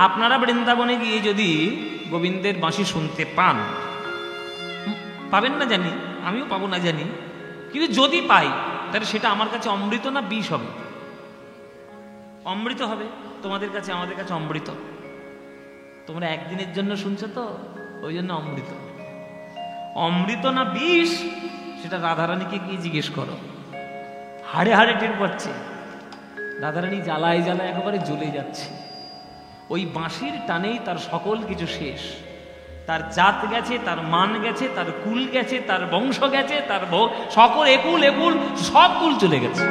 আপনারা বৃন্দাবনে গিয়ে যদি গোবিন্দের বাঁশি শুনতে পান, পাবেন না জানি, আমিও পাবো না জানি, কিন্তু যদি পাই তাহলে সেটা আমার কাছে অমৃত না বিষ হবে? অমৃত হবে। তোমাদের কাছে আমাদের কাছে অমৃত। তোমরা একদিনের জন্য শুনছো তো, ওই জন্য অমৃত। অমৃত না বিষ সেটা রাধারানীকে গিয়ে জিজ্ঞেস করো। হাড়ে হাড়ে টের পাচ্ছে রাধারানী জ্বালায় জ্বালায় একেবারে জ্বলে যাচ্ছে। ওই বাঁশির টানেই তার সকল কিছু শেষ। তার জাত গেছে, তার মান গেছে, তার কুল গেছে, তার বংশ গেছে, তার সকল একুল একুল সব কুল চলে গেছে।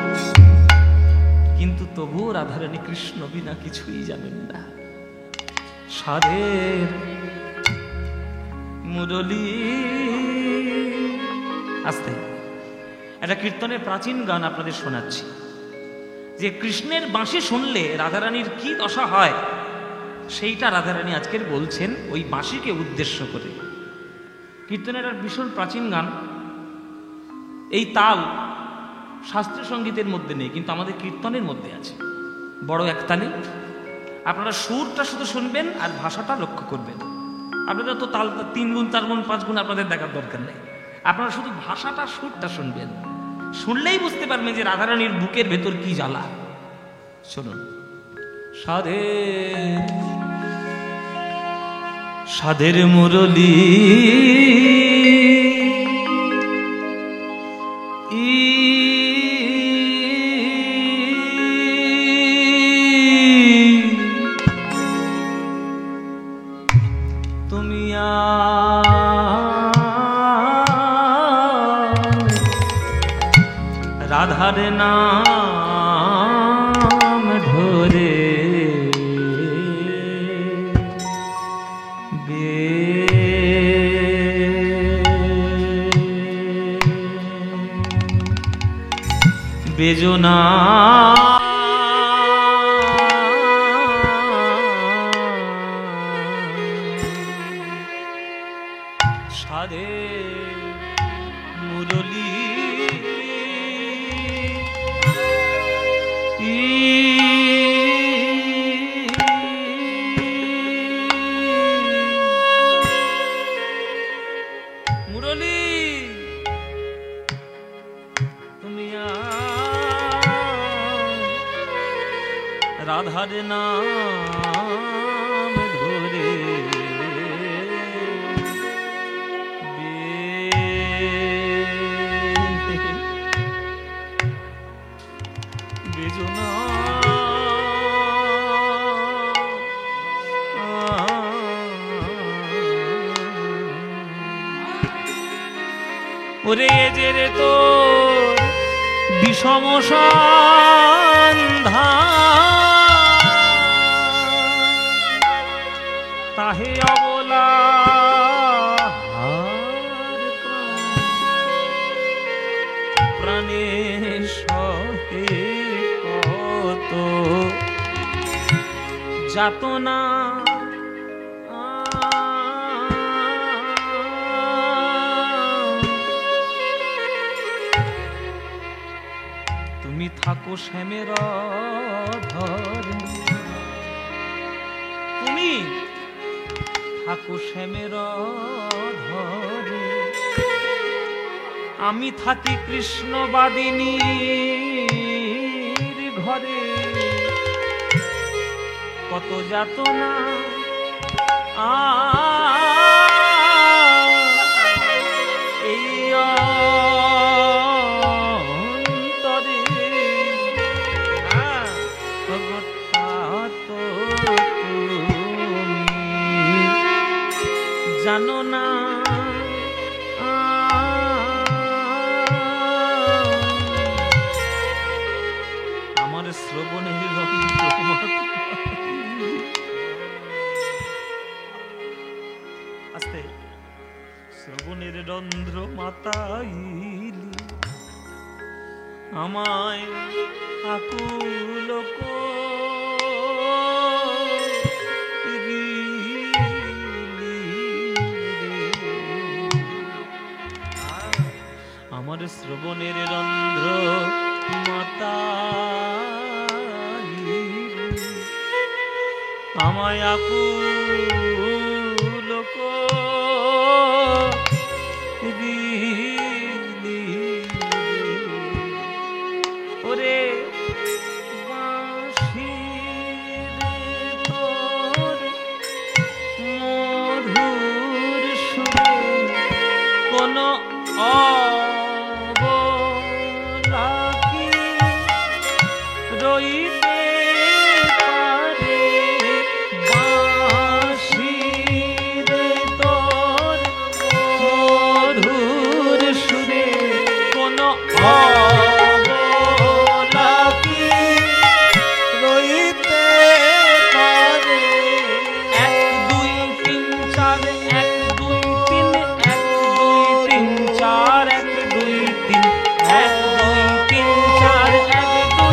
কিন্তু তবুও রাধারানী কৃষ্ণ বিনা কিছুই জানেন না। সাধের মুরলী। আস্তে একটা কীর্তনের প্রাচীন গান আপনাদের শোনাচ্ছি, যে কৃষ্ণের বাঁশি শুনলে রাধারানীর কি দশা হয় সেইটা রাধারানী আজকের বলছেন ওই বাঁশিকে উদ্দেশ্য করে। কীর্তনের একটা ভীষণ প্রাচীন গান। এই তাল শাস্ত্রীয় সঙ্গীতের মধ্যে নেই, কিন্তু আমাদের কীর্তনের মধ্যে আছে, বড় একতালি। আপনারা সুরটা শুধু শুনবেন আর ভাষাটা লক্ষ্য করবেন। আপনারা তো তাল 3 গুণ 4 গুণ 5 গুণ আপনাদের দেখার দরকার নেই। আপনারা শুধু ভাষাটা সুরটা শুনবেন, শুনলেই বুঝতে পারবেন যে রাধারানীর বুকের ভেতর কি জ্বালা। শুনুন। সাধের মুরলী তুমি রাধার নাম ধরে বেজনা সাধের মুরলী মুরলী তুমি রাধার নাম ধরে বেজনা ওরে যে রে তোর বিষম সন্ধান তাহে অবলা প্রাণে সহে কত যাতনা তুমি থাকো শ্যামের ধরে, তুমি থাকো শ্যামের ধরে, আমি থাকি কৃষ্ণবাদিনীর ঘরে। কত যাতনা এই অন্তরে জানো না। আমার শ্রবণের আস্তে শ্রবণের রন্ধ্র মাতাইলি আমায় আকুল আমার শ্রবণের রন্ধ্র মাতাইলি আমায় আকুল দিলি ওরে বাঁশির তোর মধুর সুরে কোন অবলা কি রইতে পারে বাঁশির তোর মধুর সুরে কোন অবলা কি রইতে পারে 1 2 3 4 1 2 3 1 2 3 4 1 2 3 1 2 3 4 1 2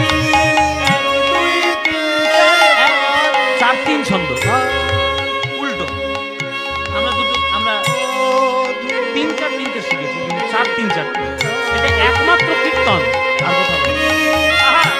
4 3 ছন্দ উল্টো আমরা 3 4 3 শিখেছি কিন্তু 4 3 4 এটা একমাত্র কীর্তন আর কোথাও নেই। আহা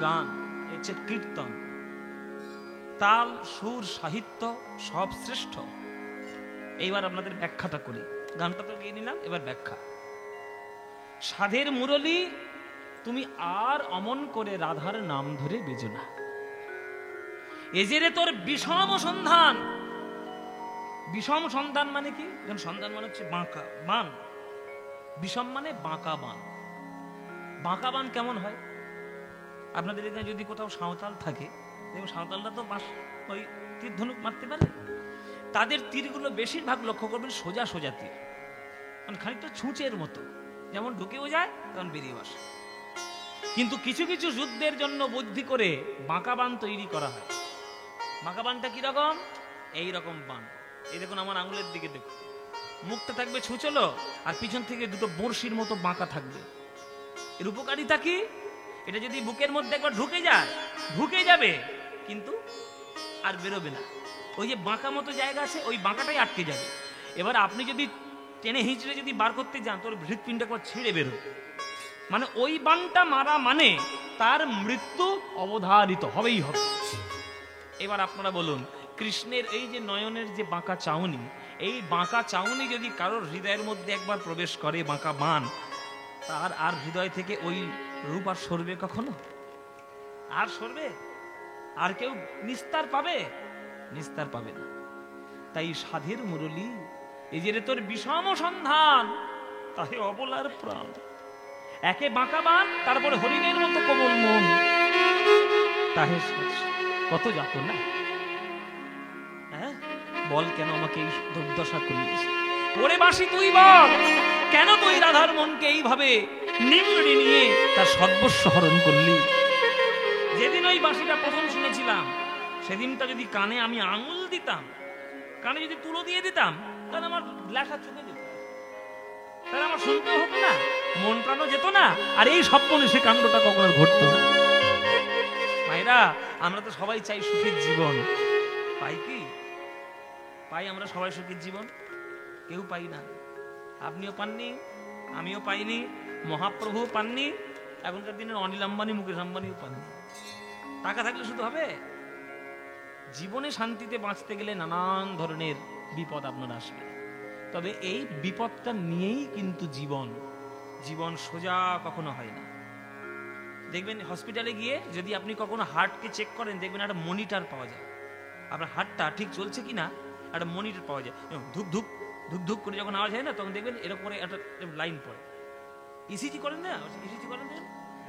গান, হচ্ছে কীর্তন। তাল সুর সাহিত্য সব শ্রেষ্ঠ। এইবার আপনাদের ব্যাখ্যাটা করি। গানটা তো গিয়ে নিলাম, এবার ব্যাখ্যা। সাধের মুরলী তুমি আর অমন করে রাধার নাম ধরে বেজো না। এজেরে তোর বিষম সন্ধান। বিষম সন্ধান মানে কি? সন্ধান মানে হচ্ছে বাঁকা বান। বিষম মানে বাঁকা বান। বাঁকা বান কেমন হয়? আপনাদের এখানে যদি কোথাও সাঁওতাল থাকে, দেখুন সাঁওতালরা তো ওই তীর ধনুক মারতে পারে। তাদের তীরগুলো বেশিরভাগ লক্ষ্য করবেন সোজা সোজা তীর, মানে খানিকটা ছুঁচের মতো, যেমন ঢুকেও যায় তখন বেরিয়ে আসে। কিন্তু কিছু কিছু যুদ্ধের জন্য বুদ্ধি করে বাঁকা বান তৈরি করা হয়। বাঁকা বানটা কিরকম? এইরকম বান। এই দেখুন আমার আঙুলের দিকে দেখুন, মুখটা থাকবে ছুঁচলো আর পিছন থেকে দুটো বড়শির মতো বাঁকা থাকবে। এর উপকারিতা কি? এটা যদি বুকের মধ্যে একবার ঢুকে যায়, ঢুকে যাবে কিন্তু আর বেরোবে না। ওই যে বাঁকা মতো জায়গা আছে, ওই বাঁকাটাই আটকে যাবে। এবার আপনি যদি টেনে হিঁচড়ে যদি বার করতে যান, তোর হৃৎপিণ্ড একবার ছিঁড়ে বেরো। মানে ওই বানটা মারা মানে তার মৃত্যু অবধারিত হবেই হবে। এবার আপনারা বলুন, কৃষ্ণের এই যে নয়নের যে বাঁকা চাউনি, এই বাঁকা চাউনি যদি কারোর হৃদয়ের মধ্যে একবার প্রবেশ করে, বাঁকা বান, তার আর হৃদয় থেকে ওই রূপ আর সরবে কখনো? আর সরবে? আর কেউ নিস্তার পাবে? নিস্তার পাবে না। তাই সাধের মুরলী, এই যে রে তোর বিষম সন্ধান, তাহে অবলার প্রাণ। একে বাঁকা বান, তারপরে হরিণের মতো কোমল মন, তাহে কত যাতনা। হ্যাঁ, বল কেন আমাকে এই দুর্দশা করিস? ওরে বাসি তুই বল, কেন তুই রাধার মনকে এইভাবে নিংড়ে নিয়ে তার সর্বস্ব হরণ করলি? যেদিন ওই বাঁশিটা প্রথম শুনেছিলাম, সেদিনটা যদি কানে আমি আঙুল দিতাম, কানে যদি তুলো দিয়ে দিতাম, তাহলে আমার লেখা চুকে যেত, তাহলে আমার শুনতে হতো না, মন প্রাণও যেত না, আর এই স্বপ্নে সে কাণ্ডটা কখনো ঘটতো না। মায়েরা, আমরা তো সবাই চাই সুখের জীবন, পাই কি? পাই আমরা সবাই সুখের জীবন? কেউ পাই না। আপনিও পাননি, আমিও পাইনি, মহাপ্রভু পাননি, এখনকার দিনের অনিল আম্বানি, মুকেশ আম্বানিও পাননি। টাকা থাকলে শুধু হবে? জীবনে শান্তিতে বাঁচতে গেলে নানান ধরনের বিপদ আপনার আসবে, তবে এই বিপদটা নিয়েই কিন্তু জীবন। জীবন সোজা কখনো হয় না। দেখবেন হসপিটালে গিয়ে যদি আপনি কখনো হার্টকে চেক করেন, দেখবেন একটা মনিটর পাওয়া যায়, আপনার হার্টটা ঠিক চলছে কিনা একটা মনিটর পাওয়া যায়। ধুক ধুক ধুক ধুক করে যখন আওয়াজ হয় না, তখন দেখবেন এরকম করে একটা লাইন পড়ে। ইসিজি করেন না, ইসিজি করেন না,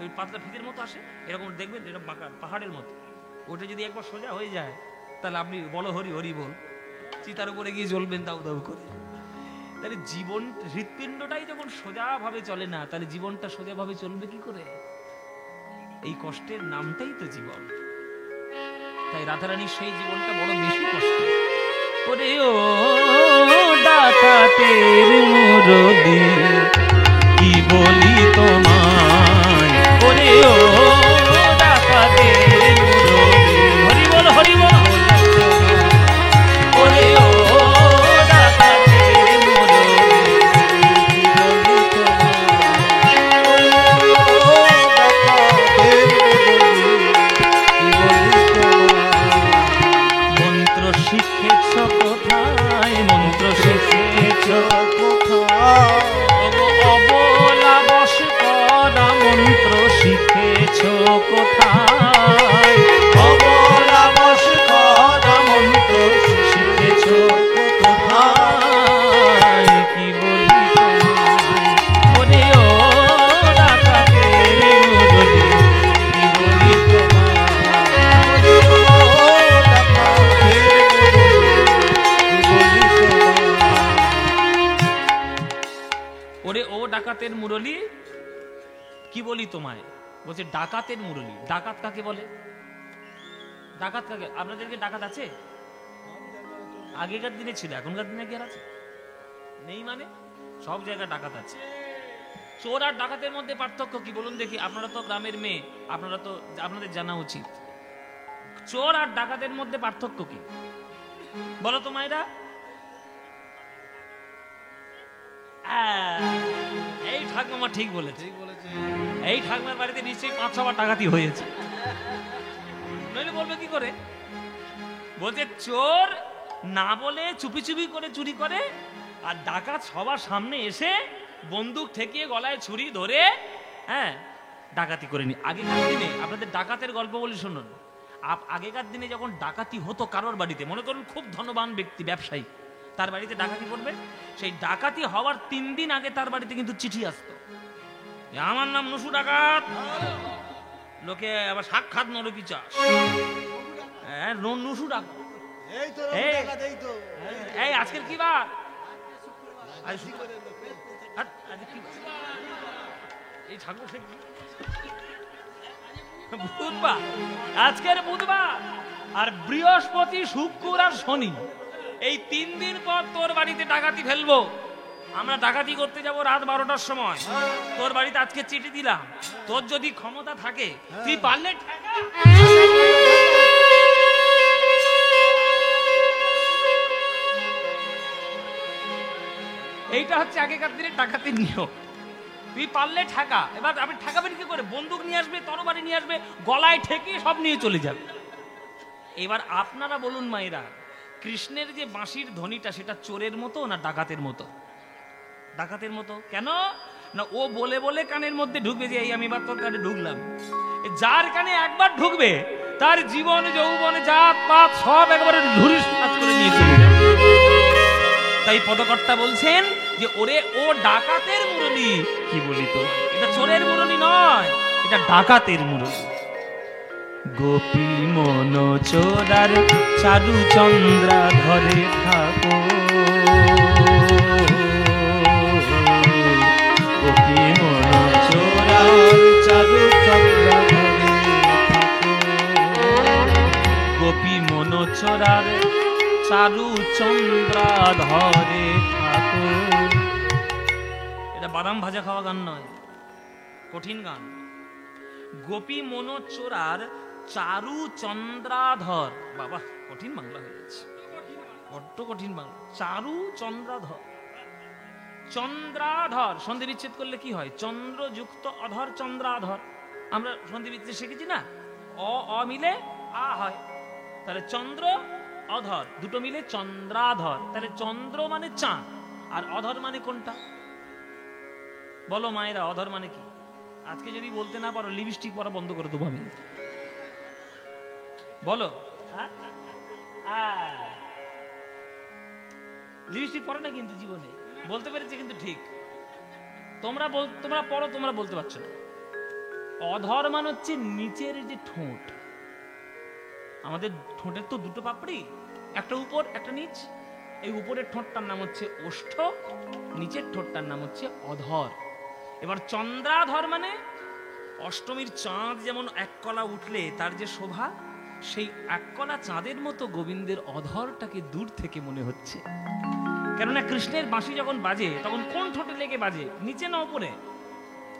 ওই পাতলা ফিতের মতো আসে, এরকম দেখবেন, এরকম বাঁকা পাহাড়ের মতো। ওটা যদি একবার সোজা হয়ে যায়, তাহলে আপনি বলো হরি হরি বল, চিতার উপরে গিয়ে জ্বলবেন দাউ দাউ করে। তাহলে জীবন, হৃৎপিণ্ডটাই যখন সোজাভাবে চলে না, তাহলে জীবনটা সোজাভাবে চলবে কি করে? এই কষ্টের নামটাই তো জীবন। তাই রাধারানীর সেই জীবনটা বড় বেশি কষ্ট। ওরে ও ডাকাতের মুরলী, কি বলি তোমায়, ওরে ও ডাকাতের মুরলী, হরি বল হরি বল, ওরে ও ডাকাতের মুরলী, মন্ত্র শিখেছ কোথায়, মন্ত্র শিখেছ কোথায়, অবলা বশ করা মন্ত্র শিখেছ কোথায়, অবলা বশ করা মন্ত্র শিখেছ কোথায়, কি বলি তোমায়, ওরে ও ডাকাতের মুরলী, কি বলি তোমায়, ওরে ও ডাকাতের মুরলী, কি বলি তোমায়। বলছে ডাকাতের মুরলী। ডাকাত কাকে বলে? ডাকাত কাকে? আপনাদেরকে ডাকাত আছে? আগেকার দিনে ছিল, এখনকার দিনে কি আর আছে? নেই মানে? সব জায়গায় ডাকাত আছে। চোর আর ডাকাতের মধ্যে পার্থক্য কি বলুন দেখি? আপনারা তো গ্রামের মেয়ে, আপনারা তো, আপনাদের জানা উচিত। চোর আর ডাকাতের মধ্যে পার্থক্য কি বলো তো মায়েরা? এই ঠাকুমা ঠিক বলেছে, এই ঠাকুমার বাড়িতে নিশ্চয়ই 5-6 বার ডাকাতি হয়েছে, নইলে বলবে কি করে? বলছে চোর না বলে চুপি চুপি করে চুরি করে, আর ডাকাত সবার সামনে এসে বন্দুক ঠেকিয়ে গলায় ছুরি ধরে হ্যাঁ ডাকাতি করে নি। আগেকার দিনে আপনাদের ডাকাতের গল্প বলি শুনুন। আগেকার দিনে যখন ডাকাতি হতো কারোর বাড়িতে, মনে করুন খুব ধনবান ব্যক্তি, ব্যবসায়ী, তার বাড়িতে ডাকাতি করবে, সেই ডাকাতি হওয়ার 3 দিন আগে তার বাড়িতে কিন্তু চিঠি আসতো, আমার নাম নসু ডাকাত, লোকে আবার সাক্ষাৎ নরপিচাস, হ্যাঁ নসু ডাকাত, এই আজকের কি বার, এই ঠাকুর বুধবার, আজকের বুধবার, আর বৃহস্পতি, শুক্র আর শনি, এই 3 দিন পর তোর বাড়িতে ডাকাতি ফেলবো। আমরা ডাকাতি করতে যাব রাত 12টার সময়, তোর বাড়িতে আজকে চিঠি দিলাম, তোর যদি ক্ষমতা থাকে তুই পারলে এইটা হচ্ছে আগেকার দিনের ডাকাতির নিয়ম। তুই পারলে ঠেকা। এবার আপনি ঠেকাবেন কি করে? বন্দুক নিয়ে আসবে, তরবারি নিয়ে আসবে, গলায় ঠেকে সব নিয়ে চলে যাবে। এবার আপনারা বলুন মায়েরা, কৃষ্ণের যে বাঁশির ধ্বনিটা সেটা চোরের মতো না ডাকাতের মতো? ডাকাতের মতো। কেন না, ও বলে বলে কানের মধ্যে ঢুকবে যে এই আমি এবার তোর কানে ঢুকলাম। যার কানে একবার ঢুকবে তার জীবন যৌবনে জাত পাত সব একবারে ধুরিস করে নিয়ে চলে যাবে। তাই পদকর্তা বলছেন যে ওরে ও ডাকাতের মুরলী। কি বলি তো, এটা চোরের মুরলী নয়, এটা ডাকাতের মুরলী। গোপী মন চোরার চারু চন্দ্রা ধরে থাকো, গোপী মন চোরার চারু চন্দ্রা ধরে থাকো, গোপী মন চোরার চারু চন্দ্রা ধরে থাকো। এটা বাদাম ভাজা খাওয়া গান নয়, কঠিন গান। গোপী মন চোরার চারু চন্দ্রাধর, বাবা কঠিন বাংলা হয়ে যাচ্ছে, বড্ড কঠিন বাংলা। চারু চন্দ্রাধর, চন্দ্রাধর সন্ধি বিচ্ছেদ করলে কি হয়? চন্দ্রযুক্ত অধর চন্দ্রাধর। আমরা সন্ধি বিচ্ছেদ শিখেছি না, অ মিলে আ হয়, তাহলে চন্দ্র অধর দুটো মিলে চন্দ্রাধর। তাহলে চন্দ্র মানে চাঁদ, আর অধর মানে কোনটা বলো মায়েরা? অধর মানে কি? আজকে যদি বলতে না পারো লিপস্টিক পরা বন্ধ করে দেবো আমি। বলো, লিপস্টিক পরে না কিন্তু জীবনে, বলতে পেরেছে কিন্তু ঠিক। তোমরা পড়ো, তোমরা বলতে পারছো না। অধর মানে হচ্ছে নিচের যে ঠোঁট। আমাদের ঠোঁটের তো দুটো পাপড়ি, একটা উপর একটা নিচ। এই উপরের ঠোঁটটার নাম হচ্ছে ওষ্ঠ, নিচের ঠোঁটটার নাম হচ্ছে অধর। এবার চন্দ্রাধর মানে অষ্টমীর চাঁদ যেমন এক কলা উঠলে তার যে শোভা, সেই এক কলা চাঁদের মতো গোবিন্দের অধরটাকে দূর থেকে মনে হচ্ছে। কেননা কৃষ্ণের বাঁশি যখন বাজে তখন কোন ঠোঁটে লেগে বাজে? নিচে না উপরে?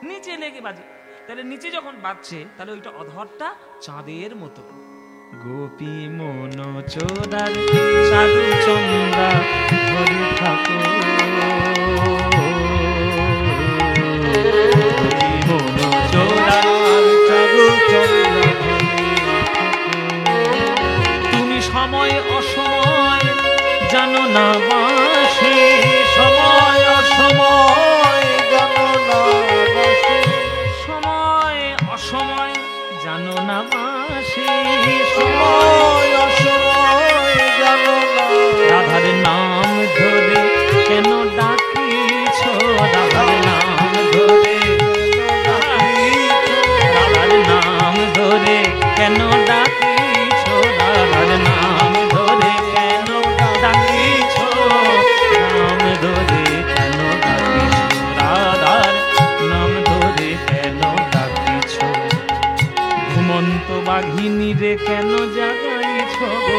নিচে লেগে বাজে। তাহলে নিচে যখন বাজছে তাহলে ওইটা অধরটা চাঁদের মতো। গোপী মন চোরার চারু চন্দ্রা ধরে থাকো, গোপী মন চোরার চারু চন্দ্রা ধরে থাকো। তুমি সময় অসময় জানো না বাসে, সময় অসময় জানো না বাসে, সময় অসময় জানো না বাসে, সময় অসময় জানো না। রাধার নাম ধরে কেন ডাকিছ, রাধার নাম ধরে, রাধার নাম ধরে কেন ডাকিছ, রাধার নাম ধরে কেন ডাকিছ, নাম ধরে কেন ডাকিছ, রাধার নাম ধরে কেন ডাকিছ। ঘুমন্ত বাঘিনী রে কেন জাগাইছ গো,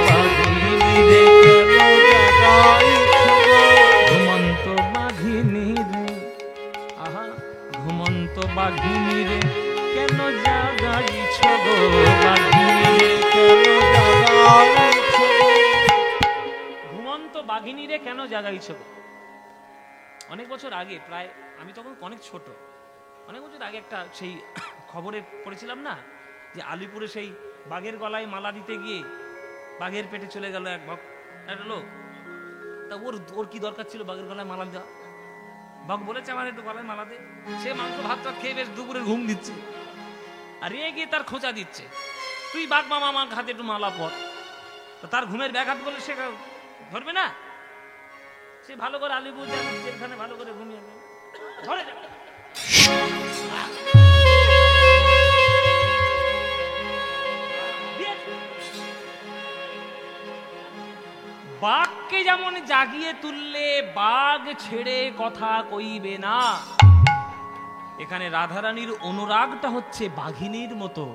বাঘিনী রে কেন জাগাইছ গো, ঘুমন্ত বাঘিনী রে, আহা ঘুমন্ত বাঘিনী রে কেন জাগাইছ গো, বাঘিনী রে কেন জাগাইছ গো, ঘুমন্ত বাঘিনী রে কেন জাগাইছ গো। অনেক বছর আগে, প্রায় আমি তখন অনেক ছোট, অনেক বছর আগে একটা সেই খবরে পড়েছিলাম না যে আলিপুরে সেই বাঘের গলায় মালা দিতে গিয়ে বাঘের পেটে চলে গেল একটা লোক। তা ওর কি দরকার ছিল বাঘের গলায় মালা দেওয়া? বাঘ বলেছে আমার একটু গলায় মালা দে। সে মাংস ভাত খেয়ে বেশ দুপুরে ঘুম দিচ্ছে, আর এ গিয়ে তার খোঁচা দিচ্ছে, তুই বাঘ মামা আমার হাতে একটু মালা পর। তার ঘুমের ব্যাঘাত বলে সে ধরবে না, সে ভালো করে আলিপুর যেখানে ভালো করে ঘুমিয়ে ধরে যাবে। বাঘকে যেমন জাগিয়ে তুললে বাঘ ছেড়ে কথা কইবে না, এখানে রাধারানীর অনুরাগটা হচ্ছে বাঘিনীর মতো।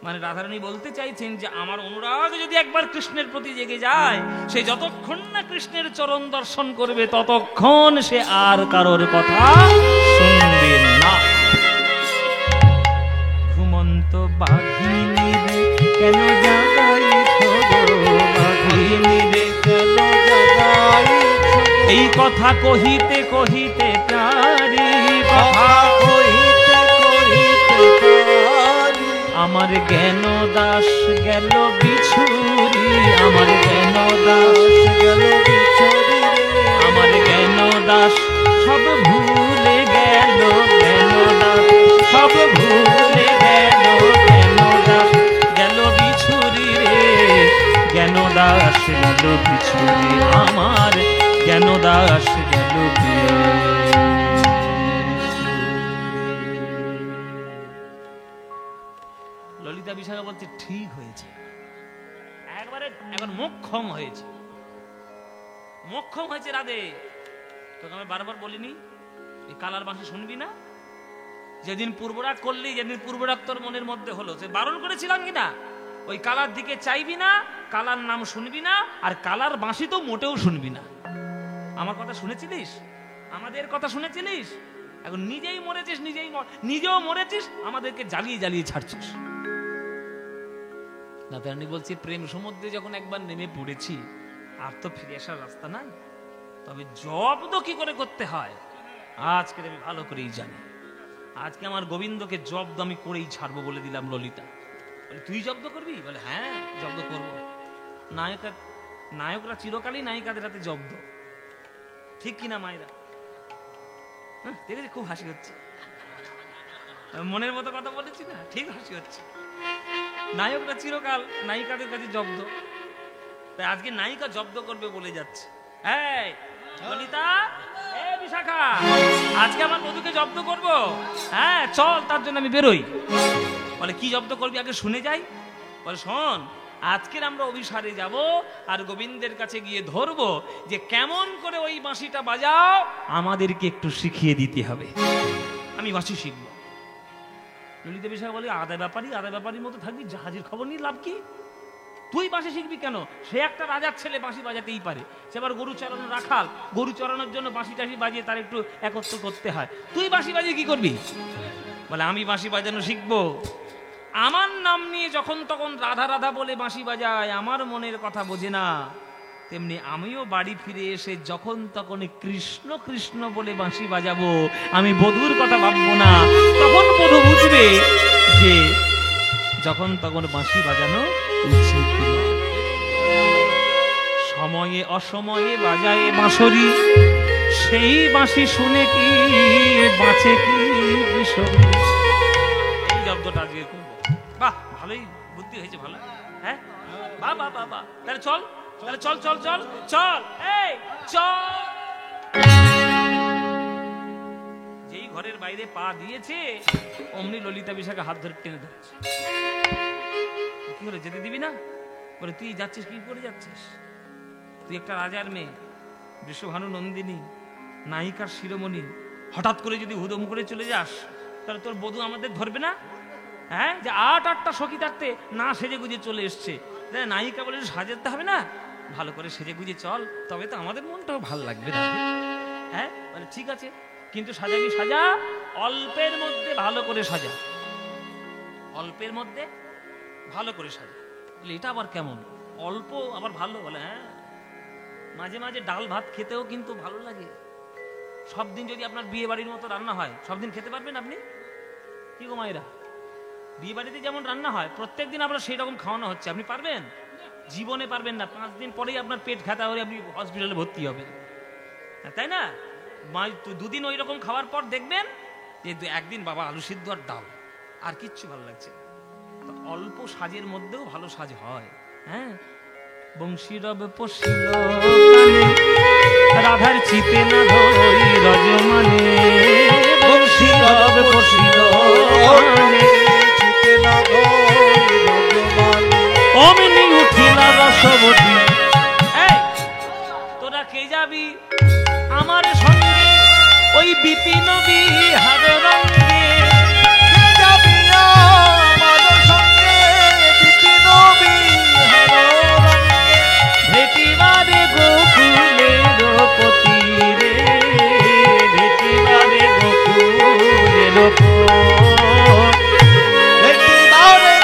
মানে রাধারানী বলতে চাইছেন যে আমার অনুরাগ যদি একবার কৃষ্ণের প্রতি জেগে যায়, সে যতক্ষণ না কৃষ্ণের চরণ দর্শন করবে ততক্ষণ সে আর কারোর কথা শুনবে না। ঘুমন্ত বাঘিনী রে কেন জাগাইছ গো, বাঘিনী রে কেন জাগাইছ, এই কথা কহিতে কহিতে প্রাণী, কথা কহিতে কহিতে প্রাণী, আমার জ্ঞান দাস গেল বিছুরি, আমার জ্ঞান দাস গেল বিছুরি, আমার জ্ঞান দাস সব ভুলে গেল গেল জ্ঞানদাস, সব ভুলে গেল জ্ঞানদাস, গেল বিছুরি রে জ্ঞানদাস, গেল বিছুরি আমার জ্ঞানদাস গেল ললিতা বিশাখা বলছে ঠিক হয়েছে, একবারে এখন মোক্ষম হয়েছে, মোক্ষম হয়েছে রাধে। তোকে আমি বারবার বলিনি এই কালার বাঁশি শুনবি না? যেদিন পূর্বরাগ করলি, যেদিন পূর্বরাগ তোর মনের মধ্যে হলো, সে বারণ করেছিলাম কিনা ওই কালার দিকে চাইবি না, কালার নাম শুনবি না, আর কালার বাঁশি তো মোটেও শুনবি না। আমার কথা শুনেছিলিস? আমাদের কথা শুনেছিলিস? এখন নিজেই মরেছিস, নিজেও মরেছিস, আমাদেরকে জ্বালিয়ে জ্বালিয়ে ছাড়ছিস। রাধারানী বলছি প্রেম সমুদ্রে যখন একবার নেমে পড়েছি আর তো ফিরে আসার রাস্তা নাই, তবে জব্দ কি করে করতে হয় আজকে আমি ভালো করেই জানি। আজকে আমার গোবিন্দকে জব্দ আমি করেই ছাড়বো বলে দিলাম। ললিতা বলে তুই জব্দ করবি? বলে হ্যাঁ জব্দ করবো। নায়করা চিরকালই নায়িকাদের হাতে জব্দ, ঠিক কিনা মায়েরা? দেখেছি খুব হাসি হচ্ছে, মনের মতো কথা বলেছি না, ঠিক হাসি হচ্ছে। নায়করা চিরকাল নায়িকাদের কাছে জব্দ, তাই আজকে নায়িকা জব্দ করবে বলে যাচ্ছে। এই ললিতা, এই বিশাখা, আজকে আমার বধূকে জব্দ করবো, হ্যাঁ চল, তার জন্য আমি বেরোই। বলে কি জব্দ করবি আগে শুনে যাই। বলে শোন, আজকের আমরা অভিসারে যাব আর গোবিন্দের কাছে গিয়ে ধরবো যে কেমন করে ওই বাঁশিটা বাজাও, আমাদেরকে একটু শিখিয়ে দিতে হবে, আমি বাঁশি শিখবো। ললিতা বিশাখা বলে আদা ব্যাপারীর মতো থাকবি, জাহাজের খবর নিয়ে লাভ কি? তুই বাঁশি শিখবি কেন? সে একটা রাজার ছেলে, বাঁশি বাজাতেই পারে। সে আবার গরু চড়ানো রাখাল, গরু চড়ানোর জন্য বাঁশি টাশি বাজিয়ে তার একটু একত্র করতে হয়। তুই বাঁশি বাজিয়ে কি করবি? বলে আমি বাঁশি বাজানো শিখবো। আমার নাম নিয়ে যখন তখন রাধা রাধা বলে বাঁশি বাজায়, আমার মনের কথা বোঝে না, তেমনি আমিও বাড়ি ফিরে এসে যখন তখন কৃষ্ণ কৃষ্ণ বলে বাঁশি বাজাবো, আমি বধূর কথা ভাববো না। তখন বধূ বুঝবে যে যখন তখন বাঁশি বাজানো উচিত নয়। সময়ে অসময়ে বাজায় বাঁশরি, সেই বাঁশি শুনে কি বাঁচে কি কিশোরী। এই শব্দটা আজকে করবো। বাহ, ভালোই বুদ্ধি হয়েছে, ভালো। হ্যাঁ বাহ বাহ বাহ বাহ। তাহলে চল, তাহলে চল চল চল চল, এই চল। যেই ঘরের বাইরে পা দিয়েছে অমনি ললিতা বিশাখা হাত ধরে টেনে ধরেছে। কি হলো, যেতে দিবি না? বলে তুই যাচ্ছিস, কি করে যাচ্ছিস? তুই একটা রাজার মেয়ে, বৃষভানু নন্দিনী, নায়িকার শিরোমণি, হঠাৎ করে যদি হুদম করে চলে যাস তাহলে তোর বধূ আমাদের ধরবে না? হ্যাঁ, যে আটটা সখী থাকতে না সেজে গুজে চলে এসছে, নায়িকা বলে সাজাতে হবে না? ভালো করে সেজে গুজে চল, তবে তো আমাদের মনটাও ভালো লাগবে না। হ্যাঁ বলে ঠিক আছে, কিন্তু সাজাবি সাজা, অল্পের মধ্যে ভালো করে সাজা, অল্পের মধ্যে ভালো করে সাজা। বলে এটা আবার কেমন অল্প আবার ভালো? বলে হ্যাঁ, মাঝে মাঝে ডাল ভাত খেতেও কিন্তু ভালো লাগে। সব দিন যদি আপনার বিয়ে বাড়ির মতো রান্না হয়, সব দিন খেতে পারবেন আপনি? কি গো মায়েরা, বিয়ে বাড়িতে যেমন রান্না হয় প্রত্যেক দিন আপনার সেই রকম খাওয়ানো হচ্ছে, আপনি পারবেন? জীবনে পারবেন না। 5 দিন পরেই আপনার পেট ব্যথা হয়ে আপনি হসপিটালে ভর্তি হবেন, তাই না? 2 দিন ওই রকম খাওয়ার পর দেখবেন যে 1 দিন বাবা আলু সিদ্ধ আর ডাল, আর কিচ্ছু ভালো লাগছে। তো অল্প সাজের মধ্যেও ভালো সাজ হয়। হ্যাঁ, বংশীরব পশিল রাধার চিতে না ধই রজমানে, বংশীরব পশিল চিতে না ধই রজমানে, অমনি উঠিলা রসবতী। এই তোরা কে যাবি আমার সঙ্গে ওই বিপিন বিহার রঙ্গে? কে যাবি আমার সঙ্গে বিপিন বিহার রঙ্গে? ভেটিবারে গোকুলের পতি রে, ভেটিবারে গোকুলের পতি, ভেটিবারে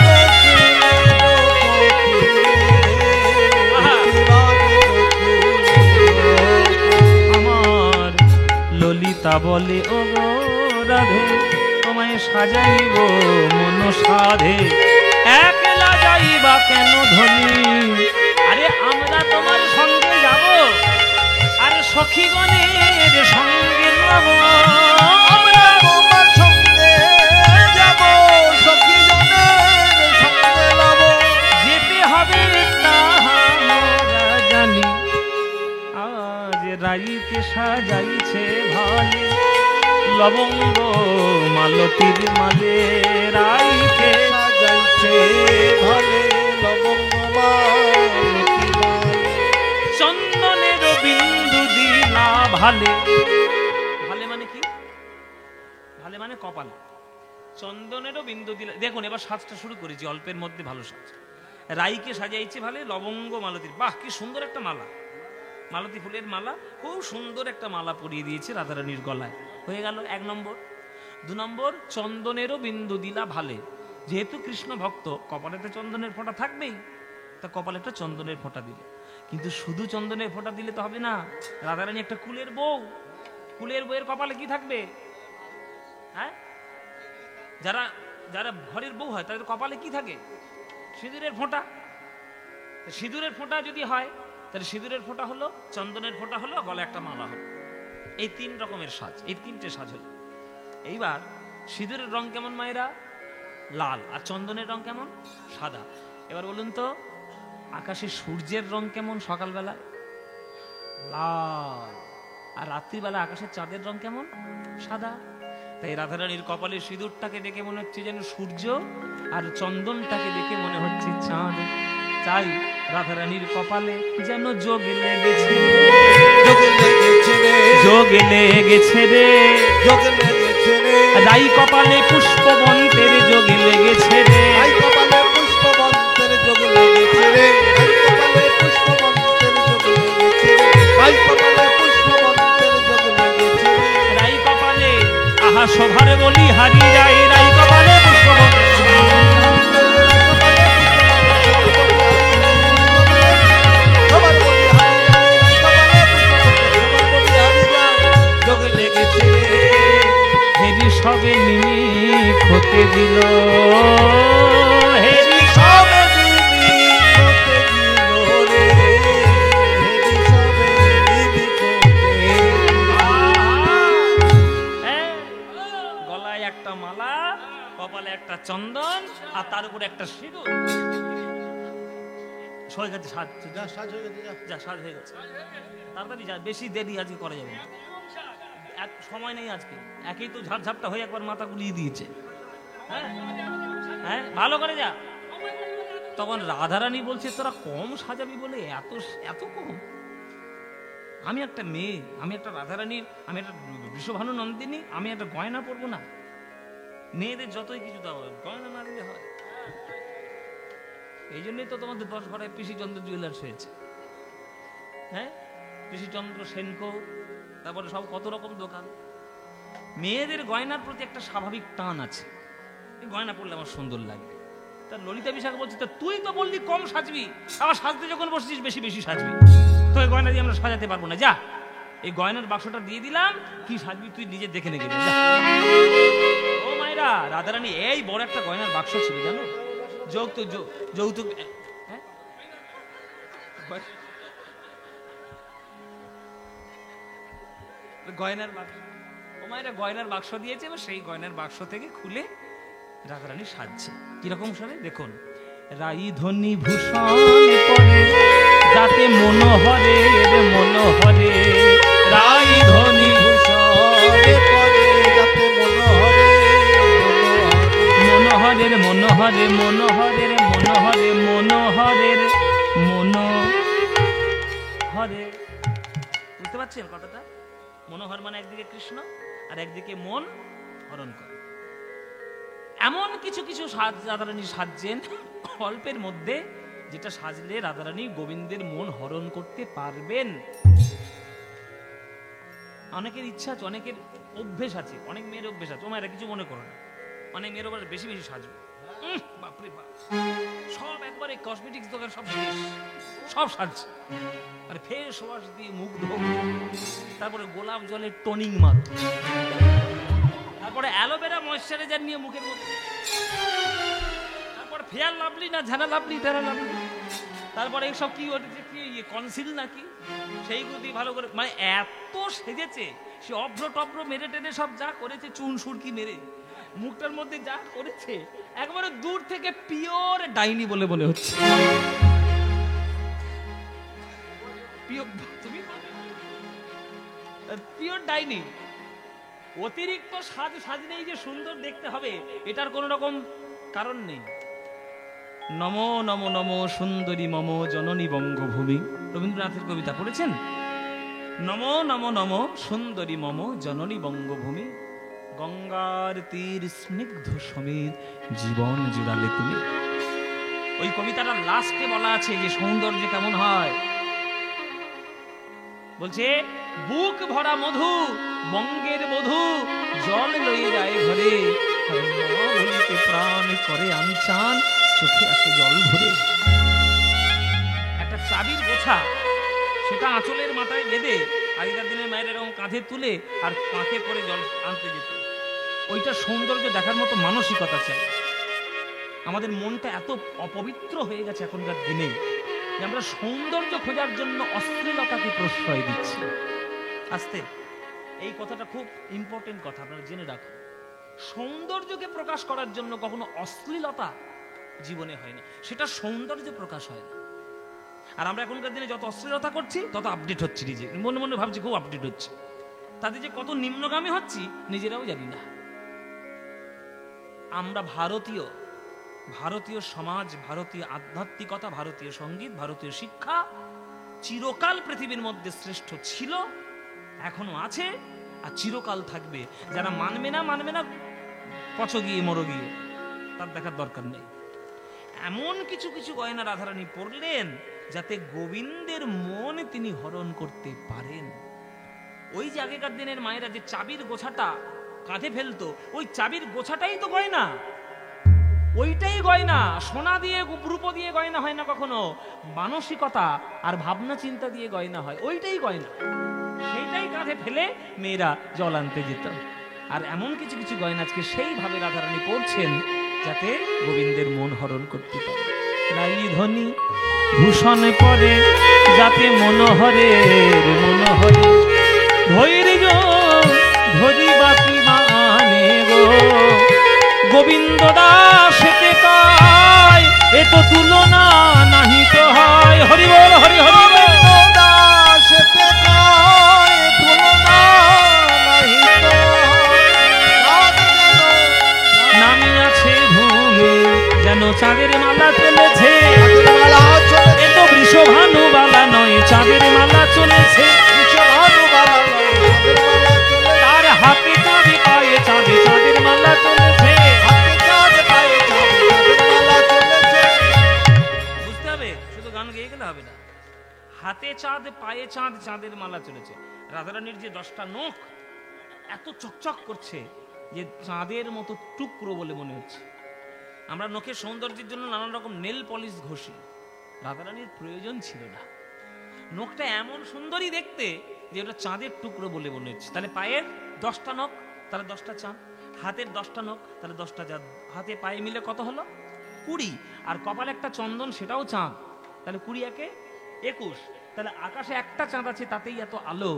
ললিতা বলে ও গো রাধে, তোমায় সাজাইব মন সাধে, একলা যাইবা কেন ধনী? আরে আমরা তোমার সঙ্গে যাব, আরে সখীগণের সঙ্গে যাব, আমরা সাজাইছে ভালে লবঙ্গ মালতীর মালে রাইকে সাজাইছে ভালে লবঙ্গ মালতীর মালে চন্দনের বিন্দু দিলা ভালে ভালে মানে কি ভালে মানে কপাল চন্দনেরও বিন্দু দিলা দেখুন এবার সাজটা শুরু করেছি অল্পের মধ্যে ভালো সাজ রাইকে সাজাইছে ভালে লবঙ্গ মালতীর বাহ কি সুন্দর একটা মালা মালতী ফুলের মালা খুব সুন্দর একটা মালা পরিয়ে দিয়েছে রাধারানীর গলায় হয়ে গেল 1 নম্বর 2 নম্বর চন্দনেরও বিন্দু দিলা ভালে যেহেতু কৃষ্ণ ভক্ত কপালেতে চন্দনের ফোঁটা থাকবেই তা কপালে একটা চন্দনের ফোঁটা দিলে কিন্তু শুধু চন্দনের ফোঁটা দিলে তো হবে না রাধারানী একটা কুলের বউয়ের কপালে কি থাকবে হ্যাঁ যারা যারা ঘরের বউ হয় তাদের কপালে কি থাকে সিঁদুরের ফোঁটা সিঁদুরের ফোঁটা যদি হয় তাহলে সিঁদুরের ফোঁটা হলো চন্দনের ফোঁটা হলো গলায় একটা মালা হলো এই 3 রকমের সাজ এই 3টে সাজ হলো এইবার সিঁদুরের রং কেমন মায়েরা লাল আর চন্দনের রং কেমন সাদা এবার বলুন তো আকাশে সূর্যের রং কেমন সকালবেলা লাল আর রাত্রিবেলা আকাশের চাঁদের রং কেমন সাদা তাই রাধারানীর কপালে সিঁদুরটাকে দেখে মনে হচ্ছে যেন সূর্য আর চন্দনটাকে দেখে মনে হচ্ছে চাঁদ তাই রাধারানীর কপালে যেন যোগ লেগেছে রে রাই কপালে পুষ্পবন্তের যোগ লেগেছে রে রাই কপালে পুষ্পবন্তের যোগ লেগেছে রে রাই কপালে পুষ্পবন্তের যোগ লেগেছে রে রাই কপালে পুষ্পবন্তের যোগ লেগেছে রে রাই কপালে আহা শোভার বলি হারি যায় রাই কপালে পুষ্পবন্তের সবে নিমিক হতে দিল হেরি সবে নিমিক হতে দিল রে হেরি সবে নিমিক হতে গলায় একটা মালা কপালে একটা চন্দন আর তার উপরে একটা সিঁদুর হয়ে গেছে সাজ যা সাজ হয়ে গেছে যা সাজ হয়ে গেছে তাড়াতাড়ি যা বেশি দেরি আজকে করা যাবে না সময় নেই আজকে একেই তো ঝাপঝাপটা হয়ে একবার মাথা গুলিয়ে দিয়েছে হ্যাঁ ভালো করে যা তখন রাধারানী বলছে তোরা কম সাজাবি বলে এত এত কম আমি একটা মেয়ে আমি একটা রাধারানীর আমি একটা বৃষভানু নন্দিনী আমি একটা গয়না পরবো না মেয়েদের যতই কিছু দেওয়া হয় গয়না না দিলে হয় এই জন্যই তো তোমাদের 10 ঘরে পিসিচন্দ্র জুয়েলার্স হয়েছে হ্যাঁ পিসিচন্দ্র সেনকো তারপরে সব কত রকম দোকান মেয়েদের গয়নার প্রতি একটা স্বাভাবিক টান আছে এই গয়না পরলে আমার সুন্দর লাগবে তার ললিতা বিশাখা বলছে তা তুই তো বললি কম সাজবি আবার সাজতে যখন বসছিস বেশি বেশি সাজবি তো এই গয়না দিয়ে আমরা সাজাতে পারবো না যা এই গয়নার বাক্সটা দিয়ে দিলাম কি সাজবি তুই নিজে দেখে নে গেলি ও মায়েরা রাধারানী এই বড় একটা গয়নার বাক্স ছিল জানো যৌতুক হ্যাঁ গয়নার বাক্স ও মায়েরা গয়নার বাক্স দিয়েছে এবং সেই গয়নার বাক্স থেকে খুলে রাধারানী সাজছে কিরকম সাজে দেখুন রাই ধনী ভূষণ পরে যাতে মনোহরে রাই ধনী ভূষণ পরে যাতে মনোহরের মনোহরের বুঝতে পারছেন কথাটা মনোহর মানে একদিকে কৃষ্ণ আর একদিকে মন হরণ করে এমন কিছু কিছু রাধারানী সাজছেন অল্পের মধ্যে যেটা সাজলে রাধারানী গোবিন্দের মন হরণ করতে পারবেন অনেকের ইচ্ছা আছে অনেকের অভ্যেস আছে অনেক মেয়ের অভ্যেস আছে তোমার কিছু মনে করো না অনেক মেয়ের ওপর বেশি বেশি সাজবে বাপরে বাপ সব একবারে কসমেটিক্স দোকান সব শেষ সব সাজছে আর ফেস ওয়াশ দিয়ে মুখ ধোক তারপরে গোলাপ জলের টোনিং মার তারপরে অ্যালোভেরা ময়েশ্চারাইজার নিয়ে মুখের মধ্যে তারপরে ফেয়ার লাভলি না ঝানা লাভলি তারা লাভলি তারপরে এইসব কি কি কনসিল নাকি সেইগুলো দিয়ে ভালো করে মানে এত সেজেছে সে অভ্র টভ্র মেরে টেনে সব যা করেছে চুন সুরকি মেরে মুখটার মধ্যে যা করেছে একবারে দূর থেকে পিওর ডাইনি বলে মনে হচ্ছে তুমি ডাইনি। অতিরিক্ত সাজলেই যে সুন্দর দেখতে হবে এটার কোন রকম কারণ নেই। নমো নমো নমো সুন্দরী মম জননী বঙ্গভূমি, রবীন্দ্রনাথের কবিতা পড়েছেন? নমো নমো নমো সুন্দরী মম জননী বঙ্গভূমি, গঙ্গার তীর স্নিগ্ধ সমীর জীবন জুড়ালে তুমি। ওই কবিতাটার লাস্টে বলা আছে যে সৌন্দর্য কেমন হয়, বলছে বুক ভরা মধু বঙ্গের বধূ জল লয়ে যায় ঘরে, বলিতে প্রাণ করে আনচান চোখে আসে জল ভরে। একটা চাবির গোছা সেটা আঁচলের মাথায় বেঁধে আগেকার দিনের মায়ের এরকম কাঁধে তুলে আর কাঁধে করে জল আনতে যেত। ওইটা সৌন্দর্য দেখার মতো মানসিকতা চাই। আমাদের মনটা এত অপবিত্র হয়ে গেছে এখনকার দিনে যে আমরা সৌন্দর্য খোঁজার জন্য অশ্লীলতাকে প্রশ্রয় দিচ্ছি। আস্তে, এই কথাটা খুব ইম্পর্টেন্ট কথা, আপনারা জেনে রাখুন। সৌন্দর্যকে প্রকাশ করার জন্য কখনো অশ্লীলতা জীবনে হয় না, সেটা সৌন্দর্য প্রকাশ হয় না। আর আমরা এখনকার দিনে যত অশ্লীলতা করছি তত আপডেট হচ্ছে, নিজে মনে মনে ভাবছি খুব আপডেট হচ্ছে, তাদের যে কত নিম্নগামী হচ্ছি নিজেরাও জানি না। আমরা ভারতীয় সমাজ, ভারতীয় আধ্যাত্মিকতা, ভারতীয় সঙ্গীত, ভারতীয় শিক্ষা চিরকাল পৃথিবীর মধ্যে শ্রেষ্ঠ ছিল, এখনো আছে আর চিরকাল থাকবে। যারা মানবে না পচো গিয়ে মরো গিয়ে, তার দেখার দরকার নেই। এমন কিছু কিছু গয়না রাধারানী পরলেন যাতে গোবিন্দের মন তিনি হরণ করতে পারেন। ওই যে আগেকার দিনের মায়েরা যে চাবির গোছাটা কাঁধে ফেলতো, ওই চাবির গোছাটাই তো গয়না, ওইটাই গয়না। সোনা দিয়ে রূপো দিয়ে গয়না হয় না কখনো, মানসিকতা আর ভাবনা চিন্তা দিয়ে গয়না হয়, ওইটাই গয়না। সেইটাই কাঁধে ফেলে মেয়েরা জল আনতে যেত। আর এমন কিছু কিছু গয়না আজকে সেইভাবে রাধারানী পড়ছেন যাতে গোবিন্দের মন হরণ করতে পারে। রাই ধ্বনি ভূষণ পরে যাতে মনোহরে ধৈর্য ধরি বাকি মানে গো, গোবিন্দ দাসেতে কায় এ তো তুলনা নাহি তো হয়। হরি বল হরি হরি বল। দাসেতে কায় তুলনা নাহি তো নামি আছে ভূমি যেন চাঁদের মালা চলেছে, এ তো বৃষভানুবালা নয় চাঁদের মালা চলেছে। তার হাতে চাঁদে পায়ে চাঁদে চাঁদের মালা চলেছে। বুঝতে হবে, শুধু গান গেয়ে গেলে হবে না। হাতে চাঁদ পায়ে চাঁদ চাঁদের মালা চলেছে। রাধারানীর যে 10টা নখ এত চকচক করছে যে চাঁদের মতো টুকরো বলে মনে হচ্ছে। আমরা নখের সৌন্দর্যের জন্য নানান রকম নেল পলিশ ঘষি, রাধারানীর প্রয়োজন ছিল না। নখটা এমন সুন্দরই দেখতে যে ওটা চাঁদের টুকরো বলে মনে হচ্ছে। তাহলে পায়ের 10টা নখ, তাহলে 10টা চাঁদ। হাতের 10টা নখ, তাহলে 10টা চাঁদ। হাতে পায়ে মিলে কত হলো? 20। আর কপালে একটা চন্দন, সেটাও চাঁদ, তাহলে 20 একে 21। তাহলে আকাশে একটা চাঁদ আছে তাতেই এত আলো,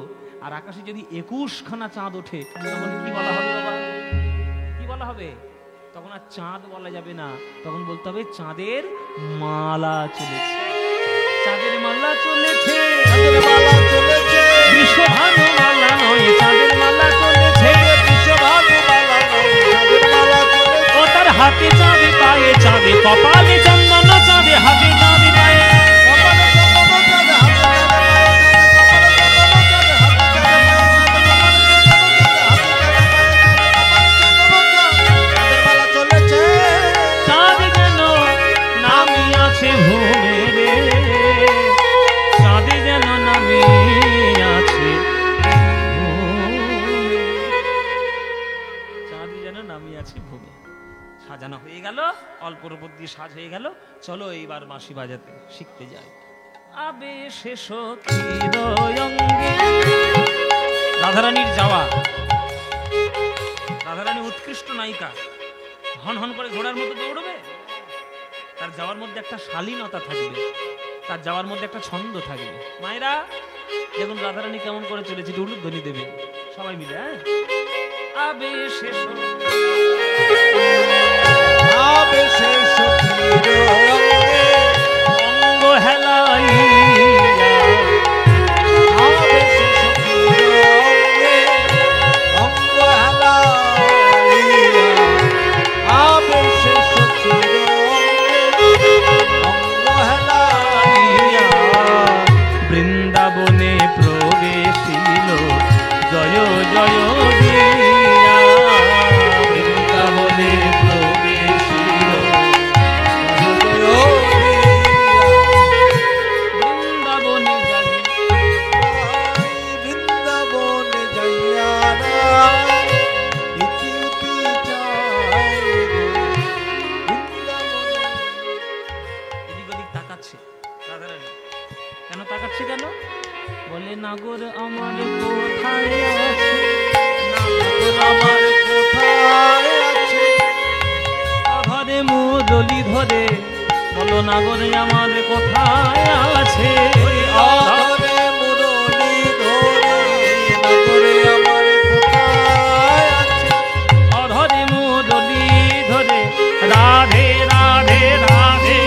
আর আকাশে যদি 21খানা চাঁদ ওঠে তখন কি বলা হবে বাবা? কি বলা হবে? তখন আর চাঁদ বলা যাবে না, তখন বলতে হবে চাঁদের মালা চলেছে। চাঁদের মালা চলেছে, চাঁদের মালা চলেছে, বৃষভানু মালা নয় চাঁদের মালা চলেছে। বৃষভানু মালা নয় চাঁদের মালা চলেছে। ও তার হাতে চাঁদে পায়ে চাঁদে, কপালে চন্দন চাঁদে, হাতে চাঁদে পায়ে ভূমে রে, চাঁদে যেন নামে আছে, চাঁদে যেন নামে আছে ভূমে। সাজানো হয়ে গেল, অল্পর উপর দিয়ে সাজ হয়ে গেল। চলো এইবার বাঁশি বাজাতে শিখতে যাই। আবে শেষ রাধারানীর যাওয়া। রাধারানী উৎকৃষ্ট নায়িকা, হন হন করে ঘোড়ার মতো দৌড়বে। তার যাওয়ার মধ্যে একটা শালীনতা থাকবে, তার যাওয়ার মধ্যে একটা ছন্দ থাকবে। মায়েরা দেখুন রাধারানী কেমন করে চলেছে, উলুধ্বনি দেবে সবাই মিলে। হ্যাঁ, আবে শেষ অঙ্গ হেলাইয়া, বাজাচ্ছে কেন? বলে নাগর আমার কোথায় আছে, আমার কোথায় আছে, ধরে মুরলি ধরে, বলো নাগর আমার কোথায় আছে। আধরে মুরলি ধরে, নাগরে আমার কোথায় আছে, অধরে মুরলি ধরে, রাধে রাধে রাধে,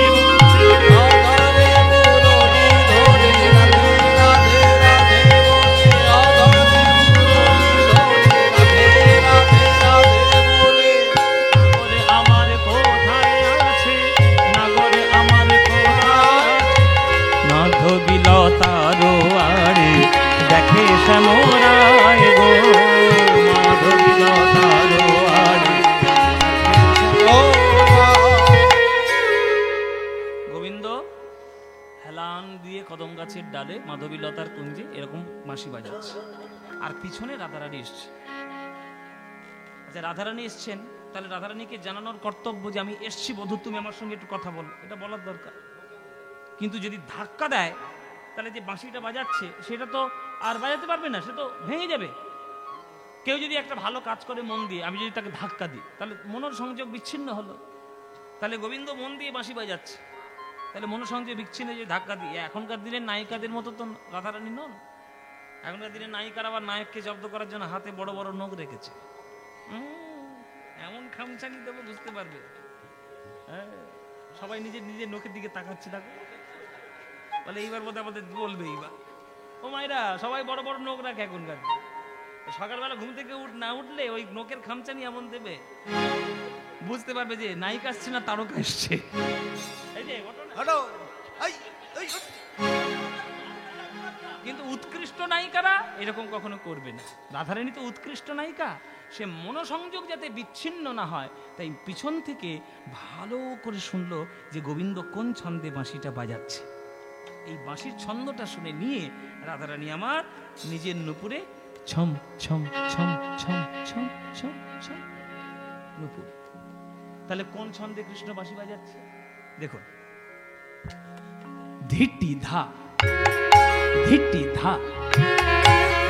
আধরে মুরলি ধরে, রাধে রাধে রাধে বলে, আধরে মুরলি ধরে, রাধে রাধে রাধে বলে, নাগরে আমার কোথায় আছে, নাগরে আমার কোথায়, মাধবীলতার আড়ে দেখে শ্যামরায় গো, মাধবীলতার আড়ে। ও মা। গোবিন্দ হেলান দিয়ে কদম গাছের ডালে মাধবীলতার কুঞ্জে এরকম বাঁশি বাজাচ্ছে, আর পিছনে রাধারানী এসছে। আচ্ছা, রাধারানী এসছেন, তাহলে রাধারানীকে জানানোর কর্তব্য যে আমি এসছি বধূ, তুমি আমার সঙ্গে একটু কথা বল, এটা বলার দরকার। কিন্তু যদি ধাক্কা দেয়, তাহলে যে বাঁশিটা বাজাচ্ছে সেটা তো আর বাজাতে পারবে না, সে তো ভেঙে যাবে। কেউ যদি একটা ভালো কাজ করে মন দিয়ে, আমি যদি তাকে ধাক্কা দিই, তাহলে মনের সংযোগ বিচ্ছিন্ন হলো। তাহলে গোবিন্দ মন দিয়ে বাঁশি বাজাচ্ছে, তাহলে মনোসংযোগ বিচ্ছিন্ন যে ধাক্কা দিয়ে। এখনকার দিনের নায়িকাদের মতো তো রাধারানী নন। এখনকার দিনের নায়িকারা আবার নায়ককে জব্দ করার জন্য হাতে বড় বড় নখ রেখেছে। এমন খামচানি দেবো বুঝতে পারবে। হ্যাঁ, সবাই নিজের নিজের নখের দিকে তাকাচ্ছে, দেখো বলে এইবার বোধহয় আমাদের বলবে এইবার। ও মায়েরা, সবাই বড় বড় নখ রাখে এখনকার। সকালবেলা ঘুম থেকে না উঠলে ওই নখের খামচানি এমন দেবে, বুঝতে পারবে যে নায়িক আসছে না তারকা আসছে। এই যে ঘটনা। হলো এই এই কিন্তু উৎকৃষ্ট নায়িকারা এরকম কখনো করবে না। রাধারানী তো উৎকৃষ্ট নায়িকা, সে মনোসংযোগ যাতে বিচ্ছিন্ন না হয়, তাই পিছন থেকে ভালো করে শুনলো যে গোবিন্দ কোন ছন্দে বাঁশিটা বাজাচ্ছে। এই বাঁশির ছন্দটা শুনে নিয়ে রাধারানী আমার নিজের নুপুরে ছম ছম ছম ছম ছম ছম ছম নুপুর। তাহলে কোন ছন্দে কৃষ্ণ বাঁশি বাজাচ্ছে দেখুন। ধিটি ধা, ধিটি ধা,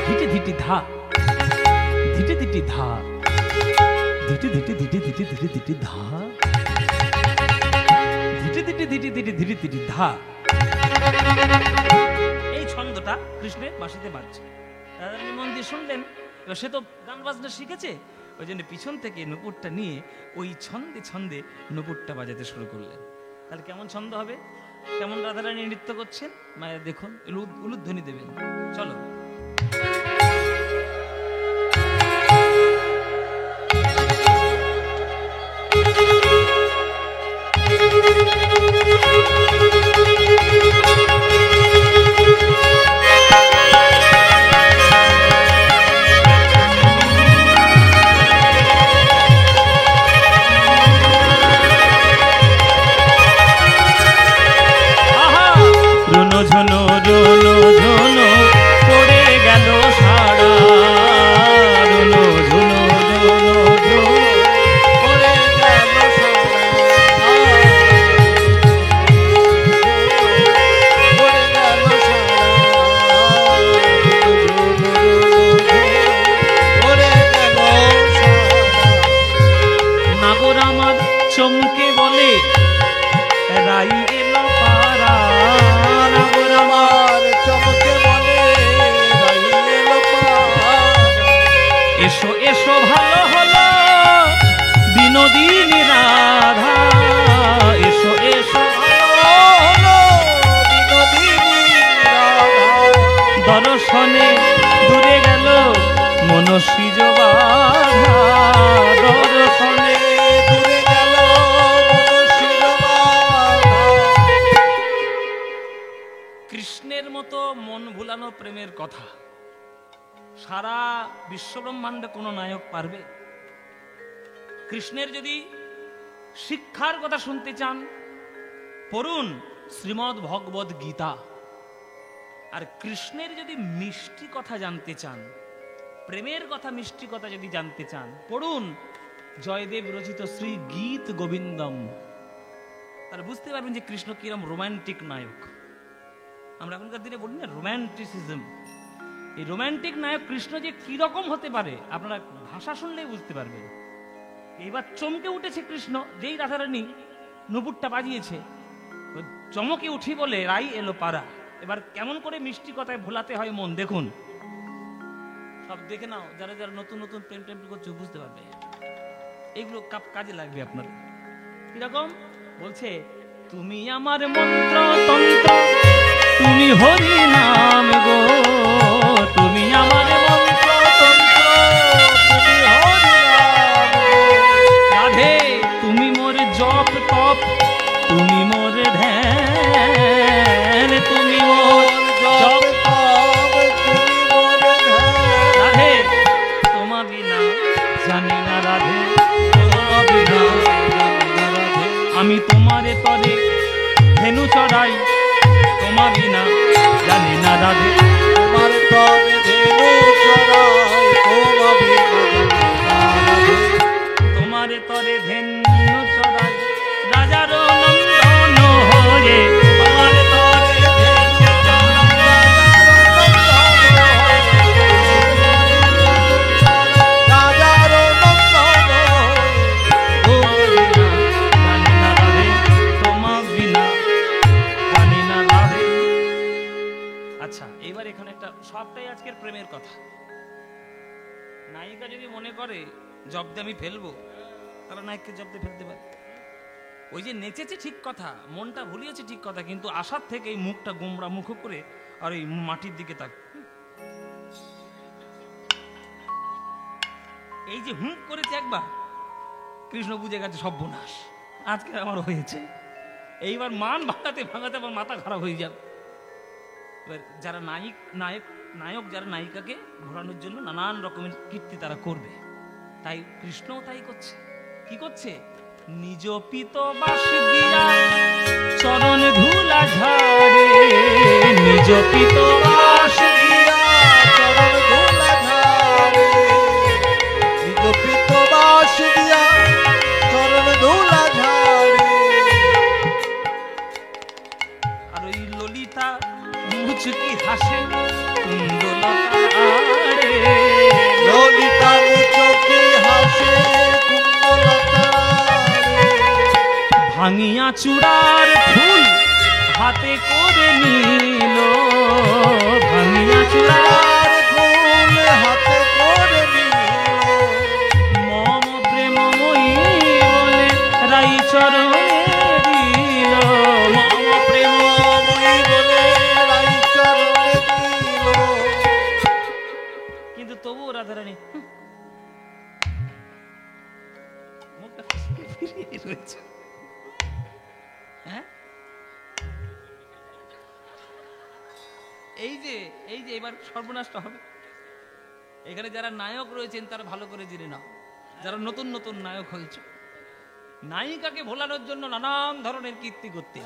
ধিটি ধিটি ধা, ধিটি ধিটি ধা, ধিটি ধিটি ধিটি ধিটি ধিটি ধিটি ধা, ধিটি ধিটি ধিটি ধিটি ধিটি ধিটি ধা। এই ছন্দটা কৃষ্ণের বাঁশিতে বাজছে। রাধারানী মন দিয়ে শুনলেন। এবার সে তো গান বাজনা শিখেছে, ওই জন্য পিছন থেকে নুপুরটা নিয়ে ওই ছন্দে ছন্দে নুপুরটা বাজাতে শুরু করলেন। তাহলে কেমন ছন্দ হবে, কেমন রাধারানী নৃত্য করছেন মায়ের দেখুন, উলুধ্বনি দেবেন। চলো। ঝনো ঝনো ঝনো পড়ে গেল সারা, ঝনো ঝনো ঝনো ঝনো পড়ে গেল পড়ে গেল পড়ে গেল। নাগর আমার চমকে বলে রাই এলো পারা, নাগর আমার চমকে বলে রাই এলো পারা। এসো এসো ভালো হলো বিনোদিনী রাধা, এসো এসো হলো বিনোদিনী রাধা। দর্শনে দূরে গেল মনসিজ বাধা, দর্শনে দূরে গেল মনসির বাধা। কৃষ্ণের মতো মন ভুলানো প্রেমের কথা সারা বিশ্বব্রহ্মাণ্ডে কোনো নায়ক পারবে? কৃষ্ণের যদি শিক্ষার কথা শুনতে চান, পড়ুন শ্রীমদ্ ভগবদ গীতা। আর কৃষ্ণের যদি মিষ্টি কথা জানতে চান, প্রেমের কথা মিষ্টি কথা যদি জানতে চান, পড়ুন জয়দেব রচিত শ্রী গীত গোবিন্দম। তাহলে বুঝতে পারবেন যে কৃষ্ণ কিরম রোমান্টিক নায়ক। আমরা এখনকার দিনে বলি না রোম্যান্টিসিজম, এই রোম্যান্টিক নায়ক কৃষ্ণ যে কিরকম হতে পারে আপনারা ভাষা শুনলেই বুঝতে পারবেন। এইবার চমকে উঠেছে কৃষ্ণ, যেই রাধারানী নুপুরটা বাজিয়েছে, চমকে উঠি বলে রাই এলো পাড়া। এবার কেমন করে মিষ্টি কথায় ভোলাতে হয় মন দেখুন, সব দেখে নাও, যারা যারা নতুন নতুন প্রেম টেম করছে বুঝতে পারবে, এগুলো কাজে লাগবে আপনার। কিরকম বলছে, তুমি আমার মন্ত্র তন্ত্র, তুমি হরি নাম গো, তুমি আমার মন্ত্র তন্ত্র, তুমি হরি নাম গো। রাধে তুমি মোর জপ তপ, তুমি মোর ধ্যান, তুমি মোর জপ তপ, তুমি মোর ধ্যান। রাধে তোমা বিনা জানি না রাধে, তোমা বিনা আমি তোমারে তরে ধেনু চড়াই, তোমা বিনা জানি না রাধে, তোমার তরে ধেনু চড়াই, তোমা বিনা জানি না রাধে। তোমারে তরে ধেনু চড়াই, রাজার নন্দন হয়ে, তোমার তরে ধেনু চড়াই, রাজার নন্দন হয়ে, জানি না রাধে, তোমা বিনা জানি না রাধে। আচ্ছা, এবার এখানে একটা, সবটাই আজকের প্রেমের কথা। নায়িকা যদি মনে করে জব্দে আমি ফেলবো, তারা নায়ককে জব্দে ফেলতে পারে। ওই যে নেচেছে ঠিক কথা, মনটা ভুলিয়েছে ঠিক কথা, কিন্তু আশার থেকে এই মুখটা গোমরা মুখ করে আর এই মাটির দিকে তাক, এই যে হুঁক করেছে একবার, কৃষ্ণ বুঝে গেছে সর্বনাশ আজকে আমার হয়েছে। এইবার মান ভাঙাতে ভাঙাতে আমার মাথা খারাপ হয়ে যাবে। এবার যারা নায়ক যারা নায়িকাকে ঘোরানোর জন্য নানান রকমের কীর্তি তারা করবে, তাই কৃষ্ণও তাই করছে। কি করছে? নিজ পিত বাস দিয়া চরণ ধুলা ঝাড়ে, নিজ পিত বাস দিয়া চরণ ধুলা ঝাড়ে, নিজ পিত বাস দিয়া চরণ ধুলা ঝাড়ে। আর ওই ললিতা মুচকি হাসে কুণ্ডলতা আড়ে, ললিতা মুচকি হাসে কুণ্ডলতা আড়ে। ভাঙিয়া চূড়ার ফুল হাতে করে নিল, ভাঙিয়া চূড়ার আর ফুল হাতে করে নিল, মম প্রেমময়ী বলে রাই চরণে দিল, মম প্রেমময়ী বলে। রাই চরণে দিল। কিন্তু তবুও রাধারানী মুখটা ফিরিয়ে রয়েছে। হ্যাঁ, এই যে এবার সর্বনাশটা হবে। এখানে যারা নায়ক রয়েছেন তারা ভালো করে জেনে নাও, যারা নতুন নতুন নায়ক হয়েছে, নায়িকাকে ভোলানোর জন্য নানান ধরনের কীর্তি করতে।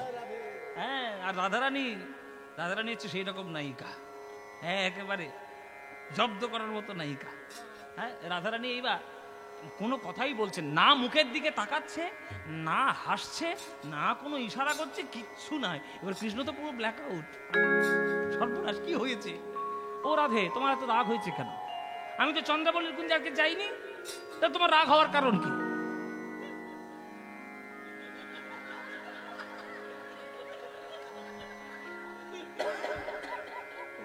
হ্যাঁ, আর রাধারানী হচ্ছে সেই রকম নায়িকা, হ্যাঁ একেবারে জব্দ করার মতো নায়িকা। হ্যাঁ, রাধারানী এইবার কোনো কথাই বলছেন না, মুখের দিকে তাকাচ্ছে না, হাসছে না, কোনো ইশারা করছে, কিচ্ছু নাই। এবার কৃষ্ণ তো পুরো ব্ল্যাক আউট, সর্বনাশ কি হয়েছে? ও রাধে, তোমার এত রাগ হয়েছে কেন? আমি তো চন্দ্রাবলীর কুঞ্জে আজকে যাইনি, তা তোমার রাগ হওয়ার কারণ কি?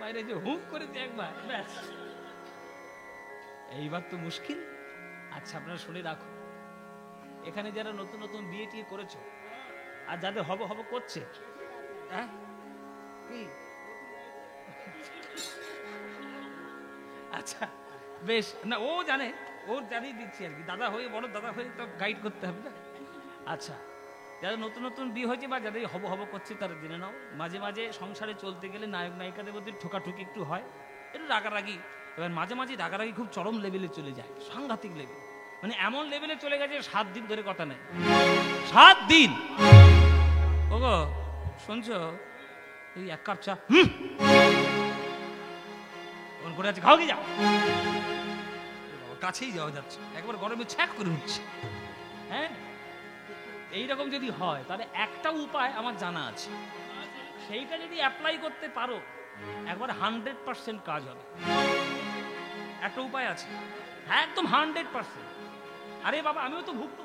বাইরে যে হুক করেছে একবার, ব্যাস এইবার তো মুশকিল। আচ্ছা, আপনারা শুনে রাখো, এখানে যারা নতুন নতুন বিয়ে টিয়ে করেছো আর যাদের হব হব করছে, হ্যাঁ কি, আচ্ছা বেশ, না ও জানে, ও জানিয়ে দিচ্ছি আর কি, দাদা হয়ে বড় দাদা হয়ে তো গাইড করতে হবে না। আচ্ছা, যারা নতুন নতুন বিয়ে হয়েছে বা যাদের হব হব করছে তারা জেনে নাও, মাঝে মাঝে সংসারে চলতে গেলে নায়ক নায়িকাদের মধ্যে ঠোকাঠুকি একটু হয়, একটু রাগারাগি। এবার মাঝে মাঝে রাগারাগি খুব চরম লেভেলে চলে যায়, সাংঘাতিক লেভেল, মানে এমন লেভেলে চলে গেছে 7 দিন ধরে কথা নেই, 7 দিন। ওগো শুনছো, এই 1 কাপ চা ওর করে আছে, খাও কি যাও, কাছেই যাওয়া যাচ্ছে, একবার গরমে ছ্যাক করে উঠছে। হ্যাঁ, এইরকম যদি হয় তাহলে একটা উপায় আমার জানা আছে, সেইটা যদি অ্যাপ্লাই করতে পারো একবার 100% কাজ হবে। একটা উপায় আছে, হ্যাঁ একদম 100%। আরে বাবা আমিও তো ভুক্ত,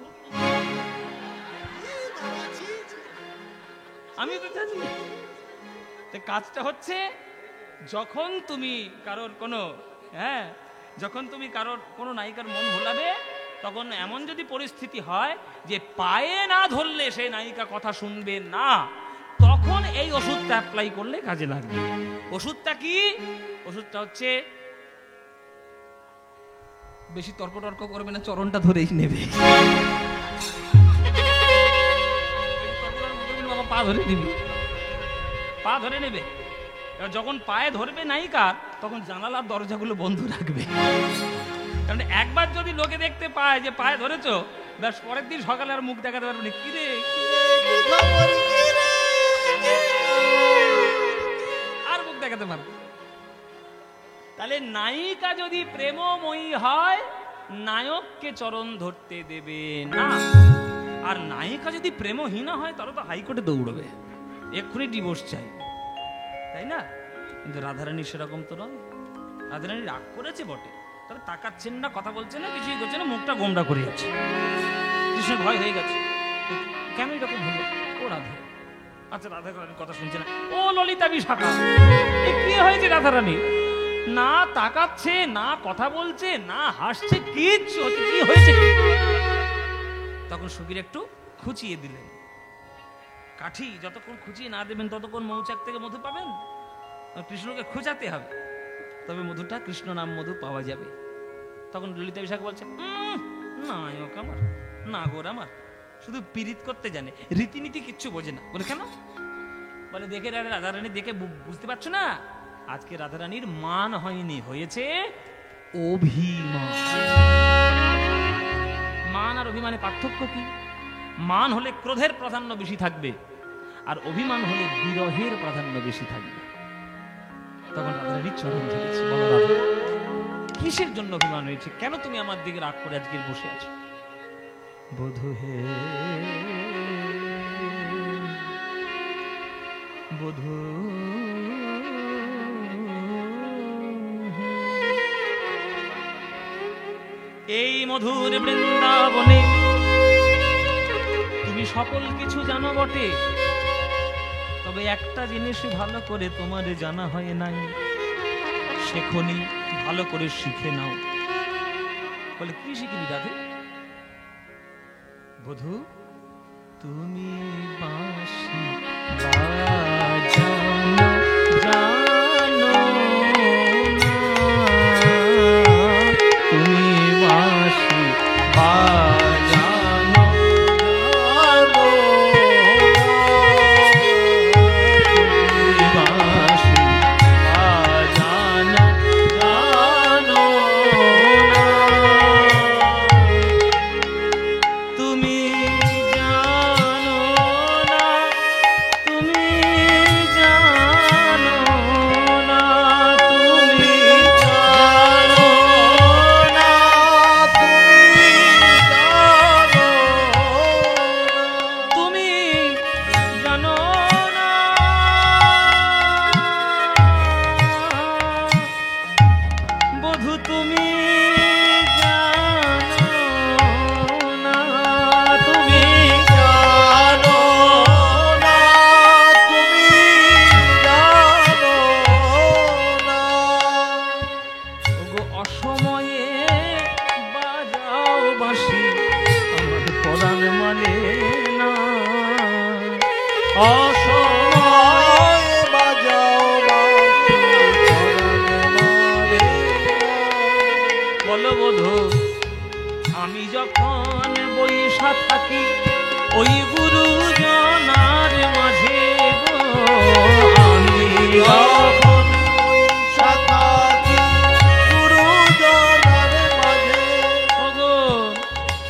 আমিও তো জানি। কাজটা হচ্ছে যখন তুমি কারোর কোনো যখন তুমি কারোর কোনো নায়িকার মন ভোলাবে, তখন এমন যদি পরিস্থিতি হয় যে পায়ে না ধরলে সেই নায়িকা কথা শুনবে না, তখন এই ওষুধটা অ্যাপ্লাই করলে কাজে লাগবে। ওষুধটা কি? ওষুধটা হচ্ছে, বেশি তর্ক টর্ক করবে না, চরণটা ধরেই নেবে, বাবা পা ধরে নিবি, পা ধরে নেবে। যখন পায়ে ধরবে নায়িকার, তখন জানালার দরজাগুলো বন্ধ রাখবে। কারণ একবার যদি লোকে দেখতে পায় যে পায়ে ধরেছো, ব্যাস পরের দিন সকালে আর মুখ দেখাতে পারবে না। কিরে আর মুখ দেখাতে পারবে। তাহলে নায়িকা যদি প্রেমময়ী হয়, নায়ককে চরণ ধরতে দেবে না। আর নায়িকা যদি প্রেমহীনা হয়, তাহলে তো হাইকোর্টে দৌড়বে, এক্ষুনি ডিভোর্স চাই, তাই না? কিন্তু রাধারানী সেরকম তো নয়। রাধারানী রাগ করেছে বটে, তবে তাকাচ্ছেন না, কথা বলছেন না, কিছুই করছে না, মুখটা গোমড়া করে যাচ্ছে। কৃষ্ণের ভয় হয়ে গেছে, কেন এরকম হলো? ও রাধা, আচ্ছা রাধারানীর কথা শুনছে না। ও ললিতা বিশাখা, কি হয়েছে রাধারানী? না তাকাচ্ছে, না কথা বলছে, না হাসছে, কিচ্ছু হচ্ছে, কি হয়েছে? তখন সুবীর একটু খুঁচিয়ে দিলেন। কাঠি যতক্ষণ খুঁচিয়ে না দেবেন, ততক্ষণ মৌচাক থেকে মধু পাবেন। কৃষ্ণকে খোঁচাতে হবে, তবে মধুটা কৃষ্ণ নাম মধু পাওয়া যাবে। তখন ললিতা বিশাখা বলছে, নায়ক আমার, নাগর আমার, শুধু পীড়িত করতে জানে, রীতিনীতি কিচ্ছু বোঝে না। বলে কেন? বলে দেখে রাধারানী দেখে বুঝতে পারছো না, আজকে রাধারানীর মান হয়নি, হয়েছে অভিমান। মান আর অভিমানে পার্থক্য কি? মান হলে ক্রোধের প্রাধান্য বেশি থাকবে, আর অভিমান হলে বিরহের প্রাধান্য বেশি থাকবে। তখন রাধারানীর চরণ ধরেছে, বলো রাধা, কিসের জন্য অভিমান হয়েছে? কেন তুমি আমার দিকে রাগ করে আজকে বসে আছো? বধূ হে বধূ, এই মধুর বৃন্দাবনে তুমি সকল কিছু জানো বটে, তবে একটা জিনিস ভালো করে তোমার জানা হয় নাই, শেখনি, ভালো করে শিখে নাও। বলে কি শিখিনি রাধে? বধূ তুমি বাঁশি বাজানো জানো না, তুমি বাঁশি বাজানো জানো, তুমি বাঁশি বাজানো জানো না, তুমি জানো না, তুমি জানো না, তুমি জানো না, তুমি জানো না, বধূ তুমি জানো না, তুমি জানো না, তুমি জানো না। ওগো অসময়ে বাজাও বাঁশি, আমার পরাণ মানে না, অসময়ে বাজাও বাঁশি, পরাণ মারে। বলো বধূ, আমি যখন বৈশা থাকি ওই গুরুজনার মাঝে গো, আমি যখন সাথী গুরুজনার মাঝে, ওগো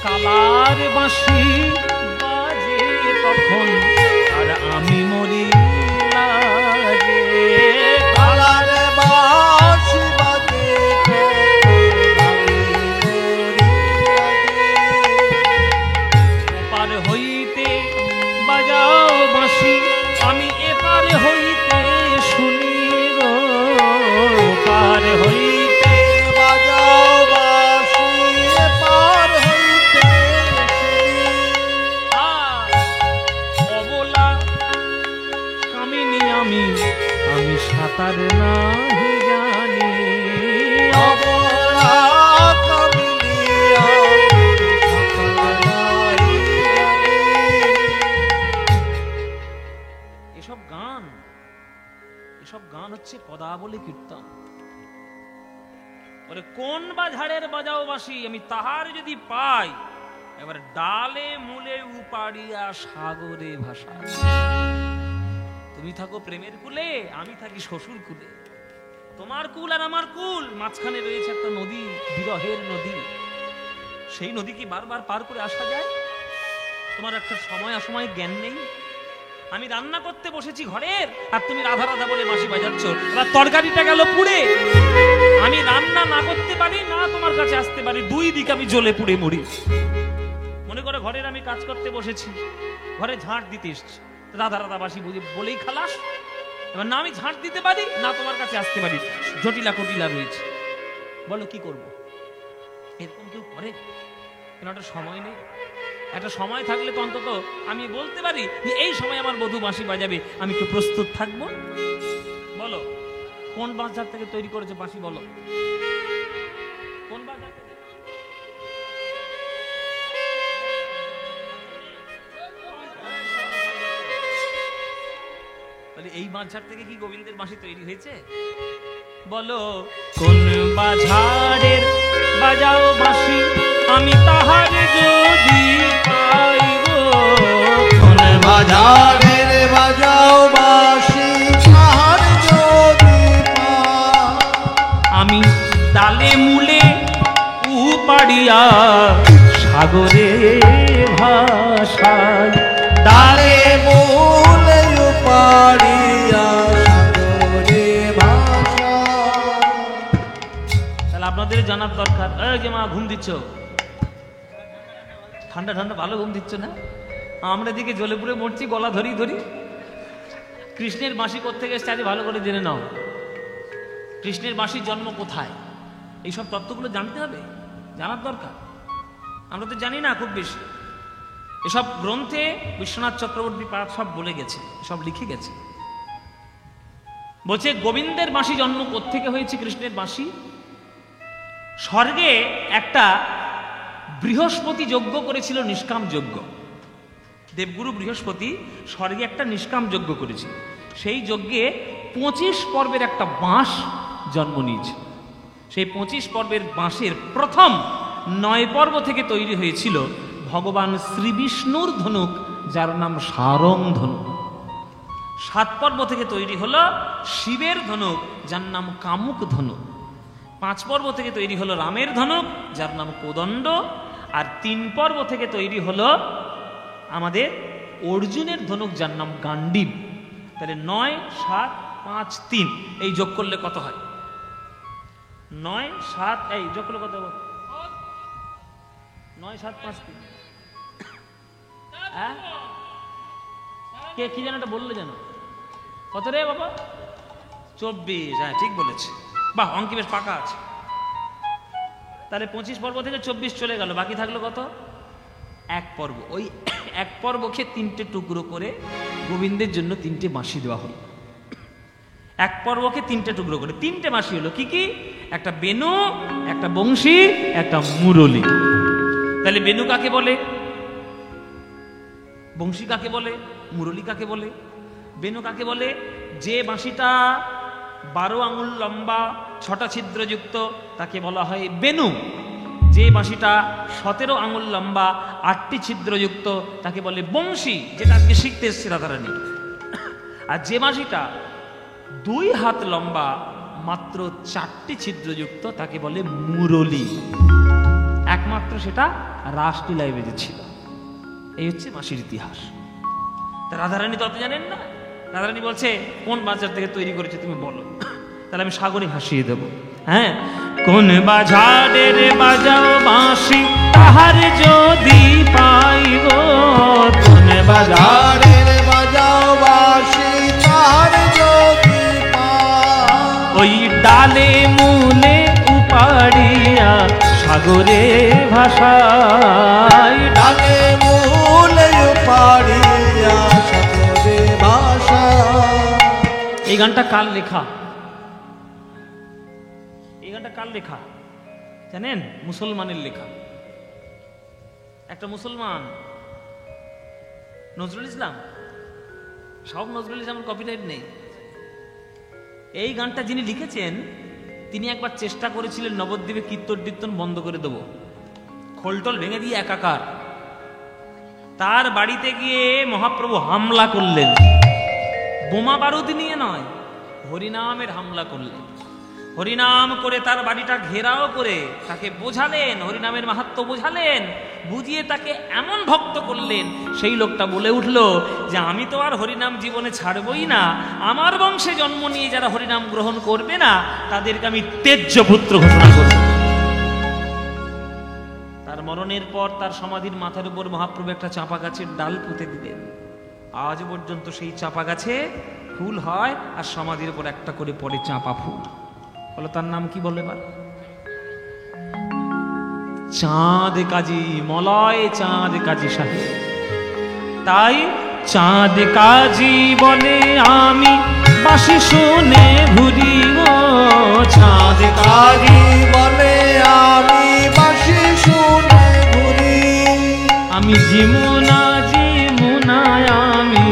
কালার বাঁশি বাজে তখন, আর আমি মরি লাজে। কালার বাঁশি বাজে আমি মরি লাগে। পার হইতে বাজাও বাঁশি, আমি আমি সাঁতার নাহি জানি। অবলা কামিনী আমি সাঁতার নাহি জানি। এসব গান হচ্ছে পদাবলী কীর্তন। বলে কোন বাঝারের বাজাও বাঁশি আমি তাহার যদি পাই, এবার ডালে মূলে উপাড়িয়া সাগরে ভাষা। তুমি থাকো প্রেমের কুলে, আমি থাকি শ্বশুর কুলে। তোমার কুল আর আমার কুল, মাঝখানে রয়েছে একটা নদী, বিরহের নদী। সেই নদী কি বারবার পার করে আসা যায়? তোমার একটা সময় অসময় জ্ঞান নেই। আমি রান্না করতে বসেছি ঘরের, আর তুমি রাধা রাধা বলে বাঁশি বাজাচ্ছ। এবার তরকারিটা গেল পুড়ে। আমি রান্না না করতে পারি না তোমার কাছে আসতে পারি, দুই দিক আমি জ্বলে পুড়ে মরি। মনে করে ঘরের আমি কাজ করতে বসেছি, ঘরে ঝাঁট দিতে এসছি, রাধা রাধা বাঁশি বলেই খালাস। এবার না আমি ঝাঁট দিতে পারি না তোমার কাছে আসতে পারি, জটিলা কটিলা রয়েছে। বলো কি করব? এরকম কেউ করে? কেন একটা সময় নেই? একটা সময় থাকলে তো অন্তত আমি বলতে পারি যে এই সময় আমার বধূ বাঁশি বাজাবে, আমি একটু প্রস্তুত থাকবো। বলো কোন বাজার থেকে তৈরি করেছে বাঁশি? বলো কোন বাজার থেকে? এই বাজার থেকে কি গোবিন্দের বাঁশি তৈরি হয়েছে? বলো কোন বাজারের বাজাও বাঁশি আমি তাহার যদি পাই গো। কোন বাজারের বাজাও বাঁশি তাহার যদি পাই, আমি ডালে মূলে উপাড়িয়া সাগরে ভাষায়। ডালে মূলে উপাড়িয়া সাগরে ভাষা। তাহলে আপনাদের জানার দরকার। এই যে মা ঘুম দিচ্ছ, ঠান্ডা ঠান্ডা ভালো ঘুম দিচ্ছ না? আমরা দিকে জ্বলে পুড়ে মরছি, গলা ধরি ধরি। কৃষ্ণের বাঁশি কোত্থেকে এসছে আজ ভালো করে জেনে নাও। কৃষ্ণের বাঁশির জন্ম কোথায়, এইসব তত্ত্বগুলো জানতে হবে, জানার দরকার। আমরা তো জানি না খুব বেশি। এসব গ্রন্থে বিশ্বনাথ চক্রবর্তী পাঠ সব বলে গেছে, সব লিখে গেছে। বলছে গোবিন্দের বাঁশি জন্ম কোত্থেকে হয়েছে? কৃষ্ণের বাঁশি স্বর্গে একটা বৃহস্পতি যজ্ঞ করেছিল, নিষ্কাম যজ্ঞ। দেবগুরু বৃহস্পতি স্বর্গে একটা নিষ্কাম যজ্ঞ করেছিল। সেই যজ্ঞে 25 পর্বের একটা বাঁশ জন্ম নিয়েছে। সেই 25 পর্বের বাঁশের প্রথম 9 পর্ব থেকে তৈরি হয়েছিল ভগবান শ্রী বিষ্ণুর ধনুক, যার নাম সারং ধনুক। 7 পর্ব থেকে তৈরি হলো শিবের ধনুক, যার নাম কামুক ধনুক। 5 পর্ব থেকে তৈরি হলো রামের ধনুক, যার নাম কোদণ্ড। আর 3 পর্ব থেকে তৈরি হলো আমাদের অর্জুনের ধনুক, যার নাম গান্ডীব। তাহলে 9, 7, 5, 3 এই যোগ করলে কত হয়? 9, 7 এই যোগ করলে কত হবে? 9, 7, 5, 3। হ্যাঁ কে কি যেন এটা বললে যেন কত রে বাবা? 24। হ্যাঁ ঠিক বলেছে, বাহ অঙ্কে বেশ পাকা আছে। তাহলে 25 পর্ব থেকে 24 চলে গেল, বাকি থাকলো কত? 1 পর্ব। ওই 1 পর্বকে 3টে টুকরো করে গোবিন্দের জন্য 3টে বাঁশি দেওয়া হলো। 1 পর্বকে 3টে টুকরো করে 3টে বাঁশি হলো। কি কি? একটা বেনু, একটা বংশী, একটা মুরলী। তাহলে বেনু কাকে বলে? বংশী কাকে বলে? মুরলী কাকে বলে? বেনু কাকে বলে? যে বাঁশিটা 12 আঙুল লম্বা, 6টা ছিদ্রযুক্ত, তাকে বলা হয় বেনু। যে বাঁশিটা 17 আঙুল লম্বা, 8টি ছিদ্রযুক্ত, তাকে বলে বংশী, যেটা আজকে শিখতে এসছে রাধারানী। আর যে বাঁশিটা 2 হাত লম্বা, মাত্র 4টি ছিদ্রযুক্ত, তাকে বলে মুরলী। একমাত্র সেটা রাসলীলায় বেজেছিল। এই হচ্ছে বাঁশির ইতিহাস। তা রাধারানী তত জানেন না। রাধারানী বলছে কোন বাজার থেকে তৈরি করেছে তুমি বলো, তাহলে আমি সাগরে ভাসিয়ে দেবো। হ্যাঁ, কোন বাজারের বাজাও বাঁশি তাহার যদি পাই গো। কোন বাজারের বাজাও বাঁশি তাহার যদি পাই, ওই ডালে মূলে উপাড়িয়া সাগরে ভাষায়। ডালে মূলে উপাড়িয়া সাগরে ভাষা। এই গানটা কার লেখা? এই গানটা কার লেখা জানেন? মুসলমানের লেখা। একটা মুসলমান, নজরুল ইসলাম। সব নজরুল ইসলামের কপিরাইট নেই। এই গানটা যিনি লিখেছেন তিনি একবার চেষ্টা করেছিলেন নবদ্বীপে কীর্তন বন্ধ করে দেবো, খোলটল ভেঙে দিয়ে একাকার। তার বাড়িতে গিয়ে মহাপ্রভু হামলা করলেন, বোমা বারুদ নিয়ে নয়, হরিনামের হামলা করলেন। হরিনাম করে তার বাড়িটা ঘেরাও করে তাকে বোঝালেন, হরিনামের মাহাত্ম্য বোঝালেন, বুঝিয়ে তাকে এমন ভক্ত করলেন, সেই লোকটা বলে উঠল যে আমি তো আর হরিনাম জীবনে ছাড়বই না, আমার বংশে জন্ম নিয়ে যারা হরিনাম গ্রহণ করবে না তাদেরকে আমি তেজ্য পুত্র ঘোষণা করব। তার মরণের পর তার সমাধির মাথার উপর মহাপ্রভু একটা চাঁপা গাছের ডাল পুঁতে দিলেন। আজ পর্যন্ত সেই চাঁপা গাছে ফুল হয়, আর সমাধির উপর একটা করে পড়ে চাঁপা ফুল। বলো তার নাম কি? বলে এবার। চাঁদ কাজী মলয় চাঁদ কাজী সাহেব। তাই চাঁদ কাজী বলে আমি বাঁশি শুনে ঘুরি, ও চাঁদ কাজী বলে আমি বাঁশি শুনে ঘুরি। আমি জিমুনায় আমি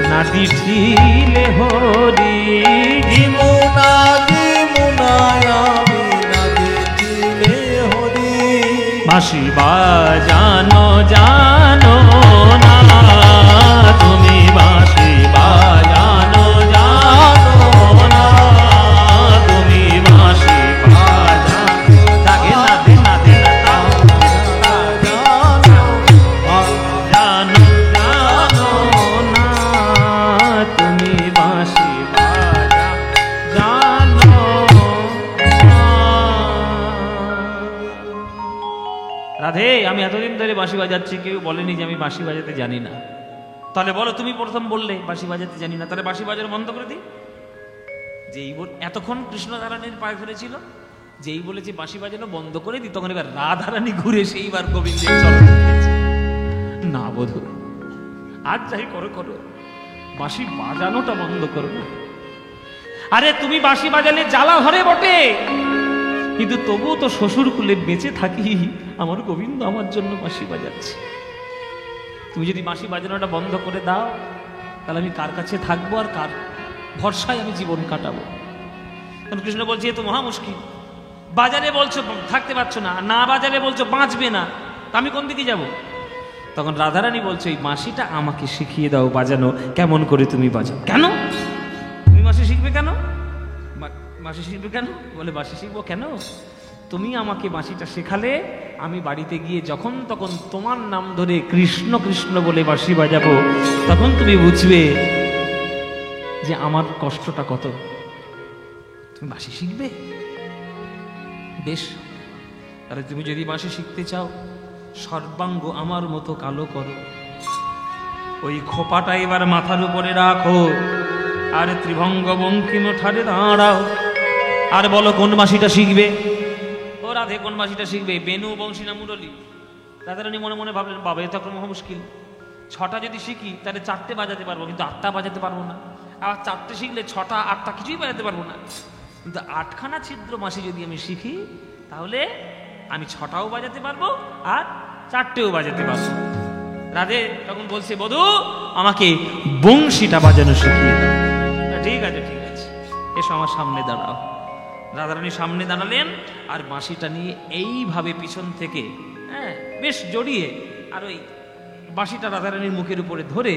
নাদি ঠিলে হরি, জিমুনায় আমি নাদি ঠিলে হরি। বাঁশি বাজানো জানো না তুমি, বাঁশি বাজানো জানো না তুমি, বাঁশি বাজানো জাগে না দে না দে না জানো জানো না তুমি, বাঁশি বাজা জানো না। রাধে, আমি এতদিন ধরে বাঁশি বাজাচ্ছি, কেউ বলেনি যে আমি বাঁশি বাজাতে জানি না। তাহলে বলো, তুমি প্রথম বললে বাঁশি বাজাতে জানি না, তাহলে বাঁশি বাজানো বন্ধ করে দিই। যেই এতক্ষণ কৃষ্ণধারানীর পায়ে ধরেছিল, যেই বলেছে বাঁশি বাজানো বন্ধ করে দিই, তখন এবার রাধারানী ঘুরে সেইবার গোবিন্দের চরণ ধরেছে। না বধূ, আজ যাই করো করো, বাঁশি বাজানোটা বন্ধ করো না। আরে তুমি বাঁশি বাজালে জ্বালা ধরে বটে, কিন্তু তবুও তো শ্বশুর কুলে বেঁচে থাকি, আমার গোবিন্দ আমার জন্য বাঁশি বাজাচ্ছে। তুমি যদি বাঁশি বাজানোটা বন্ধ করে দাও, তাহলে আমি কার কাছে থাকবো আর কার ভরসায় আমি জীবন কাটাবো? কারণ কৃষ্ণ বলছে এ তো মহা মুশকিল, বাজারে বলছো থাকতে পারছো না, না বাজারে বলছো বাঁচবে না, তা আমি কোন দিকে যাব? তখন রাধারানী বলছে এই বাঁশিটা আমাকে শিখিয়ে দাও বাজানো, কেমন করে তুমি বাজাও। কেন তুমি বাঁশি শিখবে কেন? বাঁশি শিখবে কেন? বলে বাঁশি শিখবো কেন? তুমি আমাকে বাঁশিটা শেখালে আমি বাড়িতে গিয়ে যখন তখন তোমার নাম ধরে কৃষ্ণ কৃষ্ণ বলে বাঁশি বাজাবো, তখন তুমি বুঝবে যে আমার কষ্টটা কত। তুমি বাঁশি শিখবে? বেশ, তাহলে তুমি যদি বাঁশি শিখতে চাও, সর্বাঙ্গ আমার মতো কালো করো, ওই খোপাটা এবার মাথার উপরে রাখো, আর ত্রিভঙ্গ বঙ্কিম ঠারে দাঁড়াও, আর বলো কোন বাঁশিটা শিখবে। ও রাধে, কোন বাঁশিটা শিখবে? বেনু, বংশী না মুরলী? রাধারানী মনে মনে ভাবলেন বাবা এ তো একটা মহা মুশকিল, 6টা যদি শিখি তাহলে 4টে বাজাতে পারবো, কিন্তু 8টা বাজাতে পারবো না। আবার 4টে শিখলে 6টা 8টা কিছুই বাজাতে পারবো না, কিন্তু 8খানা ছিদ্র বাঁশি যদি আমি শিখি তাহলে আমি 6টাও বাজাতে পারবো আর 4টেও বাজাতে পারবো। রাধে তখন বলছে বধূ আমাকে বংশীটা বাজানো শিখিয়ে দাও। ঠিক আছে ঠিক আছে, এসো আমার সামনে দাঁড়াও। রাধারানী সামনে দাঁড়ালেন, আর বাঁশিটা নিয়ে এইভাবে পিছন থেকে বেশ জড়িয়ে, আর ওই বাঁশিটা রাধারানীর মুখের উপরে ধরে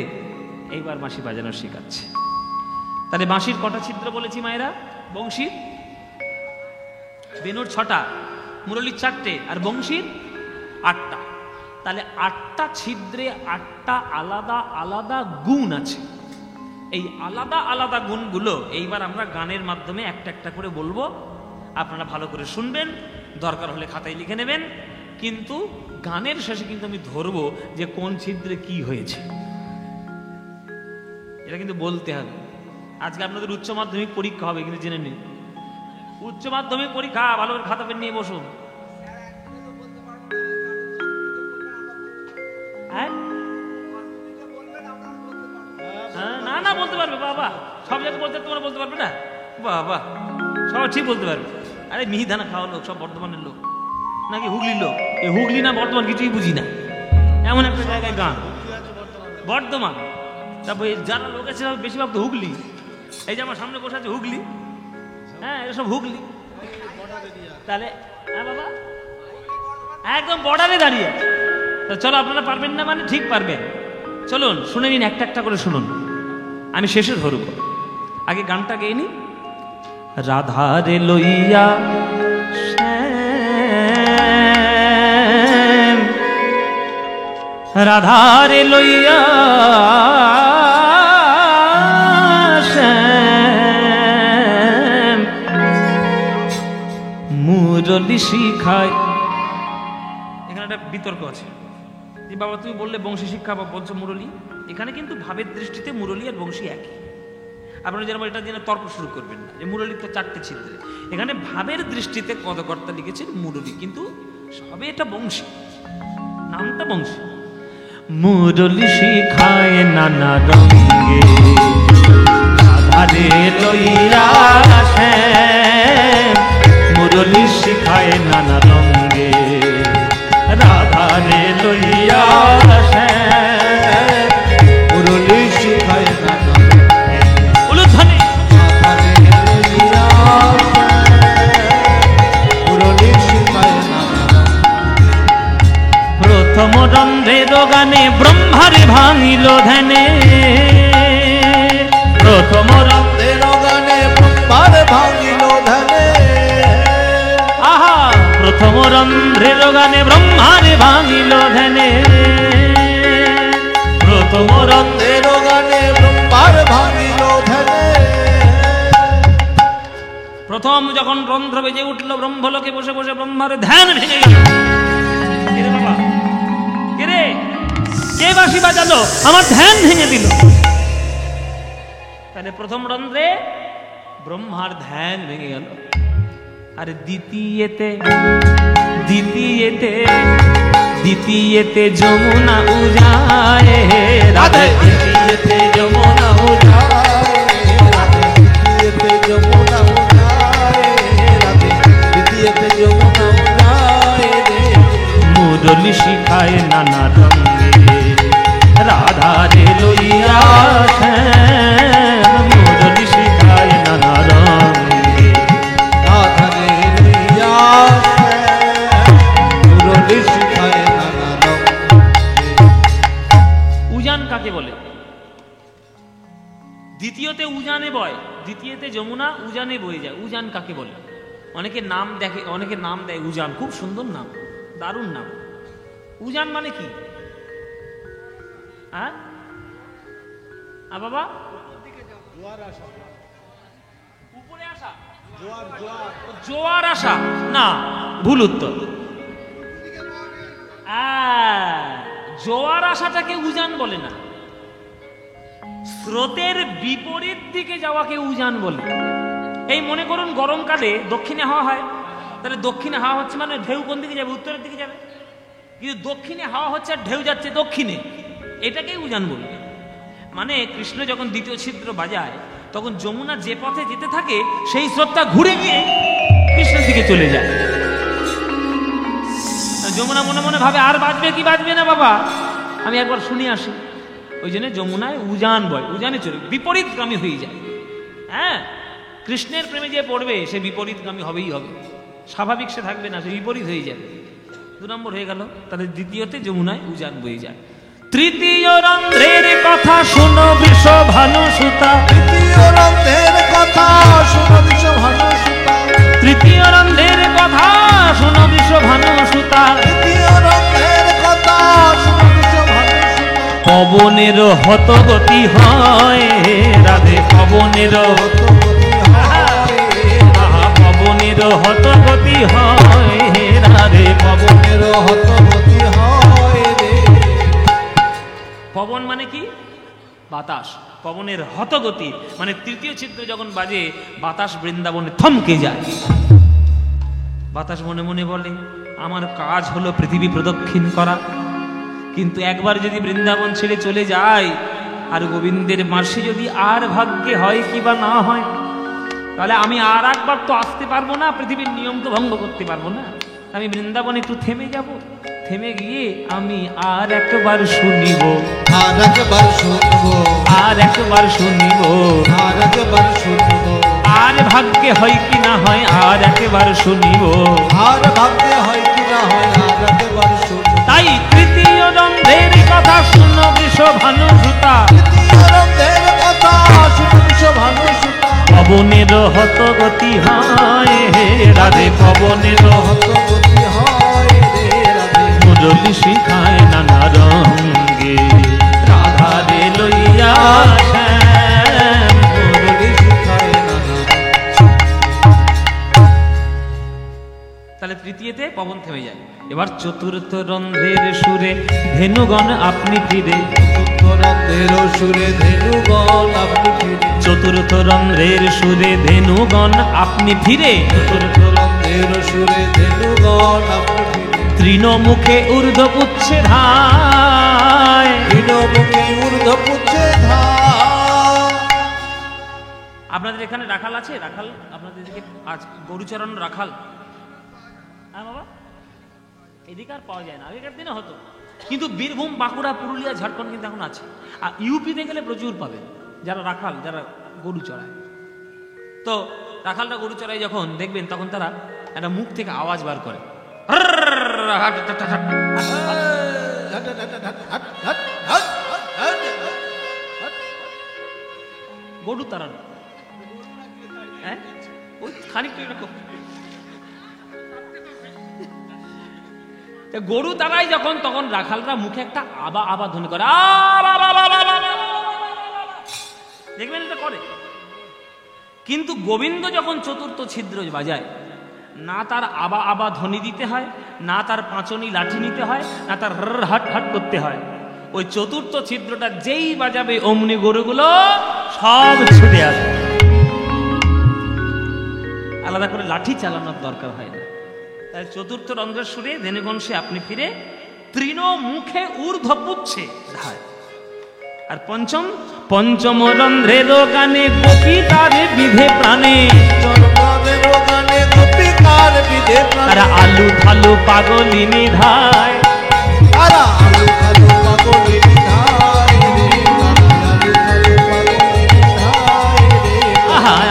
এইবার বাঁশি বাজানো শেখাচ্ছে। তাহলে বাঁশির কটা ছিদ্র বলেছি মায়েরা? বংশীর বেনুর 6টা, মুরলীর 4টে, আর বংশীর 8টা। তাহলে 8টা ছিদ্রে 8টা আলাদা আলাদা গুণ আছে। এই আলাদা আলাদা গুণগুলো এইবার আমরা গানের মাধ্যমে একটা একটা করে বলবো, আপনারা ভালো করে শুনবেন, দরকার হলে খাতায় লিখে নেবেন, কিন্তু গানের শেষে কিন্তু আমি ধরবো যে কোন ছিদ্রে কি হয়েছে, এটা কিন্তু বলতে হবে। আজকে আপনাদের উচ্চ মাধ্যমিক পরীক্ষা হবে, কিন্তু জেনে নিন উচ্চ মাধ্যমিক পরীক্ষা, ভালো করে খাতা পেন নিয়ে বসুন। না না বলতে পারবে বাবা, সব জায়গায় বলতে তোমরা বলতে পারবে না? বাবা, সব ঠিক বলতে পারবে। আরে মিহিদানা খাওয়া লোক, সব বর্ধমানের লোক নাকি হুগলির লোক? এই হুগলি না বর্ধমান কিছুই বুঝি না, এমন একটা জায়গায় গান বর্ধমান। তারপর যারা লোক আছে বেশিরভাগ তো হুগলি। এই যে আমার সামনে বসে আছে হুগলি, হ্যাঁ এসব হুগলি। তাহলে হ্যাঁ বাবা, একদম বর্ডারে দাঁড়িয়ে। তো চলো, আপনারা পারবেন না মানে ঠিক পারবেন। চলুন শুনে নিন, একটা একটা করে শুনুন, আমি শেষে ধরব। আগে গানটা গেয়ে নি। রাধারে লইয়া শ্যাম, রাধারে লইয়া শ্যাম, মুরলি শিখায়। এখানে একটা বিতর্ক আছে যে বাবা তুমি বললে বংশী শিক্ষা বা বলছো মুরলী, এখানে কিন্তু ভাবের দৃষ্টিতে মুরলী আর বংশী একই। আপনারা যেন এটা জেনে তর্ক শুরু করবেন না যে মুরলী তো 4টে ছিদ্রে। এখানে ভাবের দৃষ্টিতে পদকর্তা লিখেছেন মুরলী, কিন্তু সবে এটা বংশী, নামটা বংশী। মুরলী শিখায় নানা রঙে, রাধারে লইয়া শ্যাম, মুরলী শিখায় নানা রঙে, রাধারে লইয়া শ্যাম, মুরলী শিখায় নানা উলুধ্বনি। রাধারে লইয়া মুরলী শিখায় নানা প্রথম রন্ধ্রের গানে ব্রহ্মারে ভাঙিল ধ্যানে, প্রথম রন্ধ্রের গানে ব্রহ্মার ভাঙিল ধ্যানে। আহা, প্রথম রন্ধ্রের গানে ব্রহ্মারে ভাঙিল ধ্যানে, প্রথম রন্ধ্রের গানে ব্রহ্মার ভাঙিল ধ্যানে। প্রথম যখন রন্ধ্র বেজে উঠল, ব্রহ্মলোকে বসে বসে ব্রহ্মার ধ্যান ভেঙে গেল। কে রে বাবা, কে রে, কে বাঁশি বাজালো, আমার ধ্যান ভেঙে দিল। তাহলে প্রথম রন্ধ্রে ব্রহ্মার ধ্যান ভেঙে গেল। আর দ্বিতীয়তে যমুনা উজায়, রাধে দ্বিতীয়তে যমুনা উজায়, দ্বিতীয়তে যমুনা উজায়, রাধে দ্বিতীয়তে যমুনা উজায় রে। মুরলী শিখায় নানা রঙে, রাধারে লইয়া শ্যাম, মুরলী শিখায় নানা রঙে, রাধারে লইয়া শ্যাম, মুরলী শিখায় নানা রঙে। উজান কাকে বলে? দ্বিতীয়তে উজানে বয়, দ্বিতীয়তে যমুনা উজানে বয়ে যায়। উজান কাকে বলে? অনেকে নাম দেখে, অনেকে নাম দেয় উজান, খুব সুন্দর নাম, দারুণ নাম। উজান মানে কি? হ্যাঁ বাবা, উপরে আসা, জোয়ার আসা না, ভুল উত্তর। জোয়ার আসাটাকে উজান বলে না, স্রোতের বিপরীত দিকে যাওয়াকে উজান বলে। এই মনে করুন গরমকালে দক্ষিণে হাওয়া হয়, তাহলে দক্ষিণে হাওয়া হচ্ছে মানে ঢেউ কোন দিকে যাবে? উত্তরের দিকে যাবে। কিন্তু দক্ষিণে হাওয়া হচ্ছে আর ঢেউ যাচ্ছে দক্ষিণে, এটাকেই উজান বলবে। মানে কৃষ্ণ যখন দ্বিতীয় ছিদ্র বাজায়, তখন যমুনা যে পথে যেতে থাকে সেই স্রোতটা ঘুরে গিয়ে কৃষ্ণের দিকে চলে যায়। যমুনা মনে মনে ভাবে আর বাজবে কি বাজবে না বাবা, আমি একবার শুনে আসি। ওই জন্য যমুনায় উজান বয়, উজানে চলে বিপরীতগামী হয়ে যায়। হ্যাঁ, কৃষ্ণের প্রেমে যে পড়বে সে বিপরীতগামী হবেই হবে, স্বাভাবিক সে থাকবে না, সে বিপরীত হয়ে যাবে। 2 নম্বর হয়ে গেল। তাহলে দ্বিতীয়তে যমুনায় উজান বয়ে যায়। তৃতীয় রন্ধ্রের কথা শুনো বৃষভানু সুতা, তৃতীয় রন্ধ্রের কথা শুনো বৃষভানু সুতা, তৃতীয় রন্ধ্রের কথা শুনো বৃষভানু সুতা, তৃতীয় রন্ধ্রের কথা শুনো বৃষভানু সুতা। পবনের হতগতি হয় রাধে, পবনের পবনের হতগতি হয় রাধে, পবনের হতগতি হয় রে। পবন মানে কি? বাতাস। পবনের হতগতি মানে তৃতীয় ছিদ্র যখন বাজে বাতাস বৃন্দাবনে থমকে যায়। বাতাস মনে মনে বলে আমার কাজ হলো পৃথিবী প্রদক্ষিণ করা, কিন্তু একবার যদি বৃন্দাবন ছেড়ে চলে যায় আর গোবিন্দের বাঁশি যদি আর ভাগ্যে হয় কিবা না হয়, তাহলে আমি আর একবার তো আসতে পারবো না, পৃথিবীর নিয়ম তো ভঙ্গ করতে পারবো না। আমি বৃন্দাবনে একটু থেমে যাব, থেমে গিয়ে আমি আর একবার শুনিব, আর একবার শুনবো, আর একবার শুনিব, আর একবার শুনবো, আর ভাগ্যে হয় কি না হয় আর একবার শুনিব। আর ভাবতে হয় কি না হয় আর একবার শুনবো। তাই তৃতীয় রন্ধের কথা শুনো বৃষভানু সুতা, তৃতীয় রন্ধের কথা শুনছ ভানু সুতা, পবনের হত গতি হয় হে রাধে, পবনের হত গতি হয় রে রাধে, মুরলি শিখায় নানা রঙ্গে, রাধারে লইয়া শ্যাম মুরলি শিখায় নানা। তাহলে তৃতীয়তে পবন থেমে যায়। এবার চতুর্থ রন্ধ্রের সুরে ধেনুগণ আপনি ফিরে, চতুর্থ রন্ধের সুরে ধেনুগণ আপনি ফিরে, চতুর্থ রন্ধ্রের সুরে ধেনুগণ আপনি ফিরে, চতুর্থ রন্ধের সুরে ধেনুগণ আপনি ফিরে, তৃণমুখে ঊর্ধ্ব পুচ্ছে ধায়। তৃণমুখে ঊর্ধ্ব পুচ্ছে ধার। আপনাদের এখানে রাখাল আছে? রাখাল আপনাদের দিকে আজ গরুচরণ রাখাল? হ্যাঁ বাবা, এদিকে আর পাওয়া যায় না, আগেকার দিনে হতো, কিন্তু বীরভূম, বাঁকুড়া, পুরুলিয়া, ঝাড়খণ্ড কিন্তু এখন আছে। আর ইউপিতে গেলে প্রচুর পাবেন যারা রাখাল, যারা গরু চড়ায়। তো রাখালরা গরু চড়ায় যখন দেখবেন, তখন তারা একটা মুখ থেকে আওয়াজ বার করে, গরু তাড়ানো, হ্যাঁ ওই খানিকটা এরকম। গরু তারাই যখন, তখন রাখালরা মুখে একটা আবা আবা ধ্বনি করে, দেখবেন এটা করে। কিন্তু গোবিন্দ যখন চতুর্থ ছিদ্র বাজায়, না তার আবা আবা ধ্বনি দিতে হয়, না তার পাঁচনি লাঠি নিতে হয়, না তার হাট হাট করতে হয়। ওই চতুর্থ ছিদ্রটা যেই বাজাবে, অমনি গরুগুলো সব ছুটে আসবে, আলাদা করে লাঠি চালানোর দরকার হয় না। তাই চতুর্থ রন্ধ্রের সুরে ধেনুগণ সে আপনি ফিরে, তৃণ মুখে ঊর্ধ্ব পুচ্ছে ধায়। আর পঞ্চম রন্ধ্রের গানে গোপী তার বিধে প্রাণে, আর আলু থালু পাগলিনী ধায়,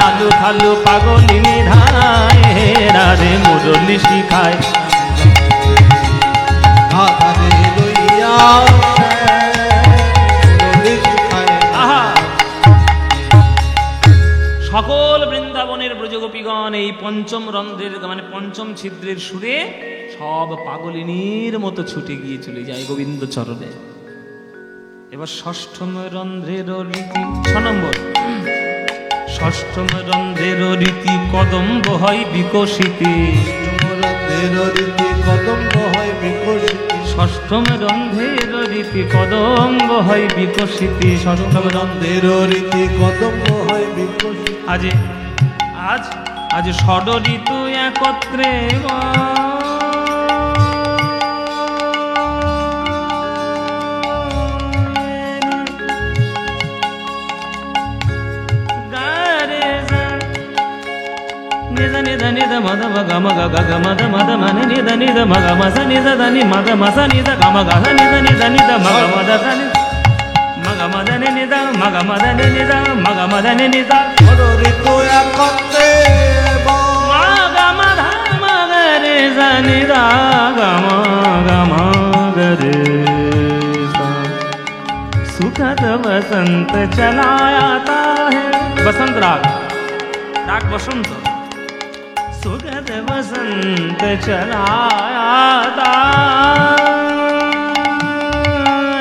আলু থালু পাগলিনী ধায়, রাধে মুরলি শিখায়। সকল বৃন্দাবনের ব্রজগোপীগণ এই পঞ্চম রন্ধ্রের মানে পঞ্চম ছিদ্রের সুরে সব পাগলিনীর মতো ছুটে গিয়ে চলে যায় গোবিন্দ চরণে। এবার ষষ্ঠম রন্ধ্রের রীতি, 6 নম্বর, ষষ্ঠম রন্ধ্রের রীতি কদম্ব হয় বিকশিতে, ষষ্ঠম রন্ধ্রের রীতি কদম্ব হয় বিকশিতে, ষষ্ঠম রন্ধ্রের রীতি কদম্ব হয় বিকশিত। আজ ষড় ঋতু একত্রে నిద నిద మద మగ మగ గగ మద మద మని నిద నిద మగ మస నిద దని మగ మస నిద గమ గగ నిద నిద నిద మగ మద దని మగ మద ని నిద మగ మద ని నిద మగ మద ని నిద ঋতু একত্রে మగ మద మగ రే స నిద గమ గమ గ రే స सुखद बसंत चला आता है, बसंत राग, राग बसंत, सुखद बसंत चला आता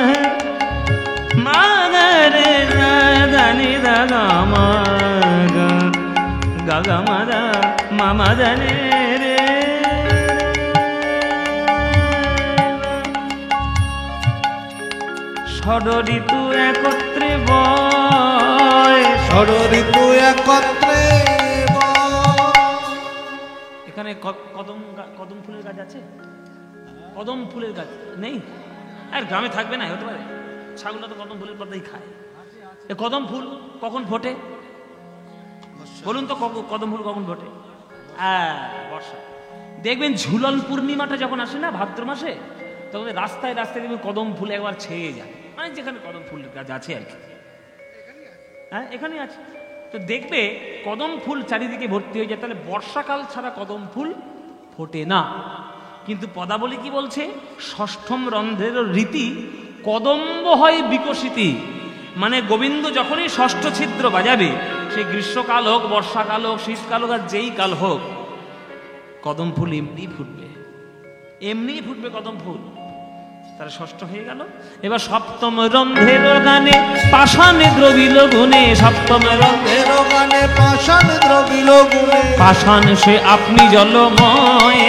है, मगर धनि ग ग मद मम धने रे। ষড় ঋতু একত্রে বয়, ষড় ঋতু একত্রে এখানে কদম ফুলের গাছ আছে? কদম ফুলের গাছ নেই? আর গ্রামে থাকবে না, হতে পারে ছাগলটা তো কদম ফুলের পাতাই খায়। এ কদম ফুল কখন ফোটে বলুন তো? কদম ফুল কখন ফোটে? হ্যাঁ, বর্ষা। দেখবেন ঝুলন পূর্ণিমাটা যখন আসে না ভাদ্র মাসে, তখন রাস্তায় রাস্তায় দেখবেন কদম ফুল একবার ছেয়ে যায়, মানে যেখানে কদম ফুল গাছ আছে আর কি। হ্যাঁ, এখানে আছে। তো দেখবে কদম ফুল চারিদিকে ভর্তি হয়ে যায়। তাহলে বর্ষাকাল ছাড়া কদম ফুল ফোটে না। কিন্তু পদাবলী কি বলছে? ষষ্ঠম রন্ধ্রের রীতি কদম্ব হয় বিকশিতি। মানে গোবিন্দ যখনই ষষ্ঠ ছিদ্র বাজাবে, সে গ্রীষ্মকাল হোক, বর্ষাকাল হোক, শীতকাল হোক, আর যেই কাল হোক, কদম ফুল এমনি ফুটবে, এমনি ফুটবে কদম ফুল। তারা ষষ্ঠ হয়ে গেল। এবার সপ্তম রন্ধ্রের গানে পাষাণে দ্রবিল গুণে, সপ্তম রন্ধ্রের গানে পাষাণে দ্রবিল গুণে, পাষাণ সে আপনি জলময়,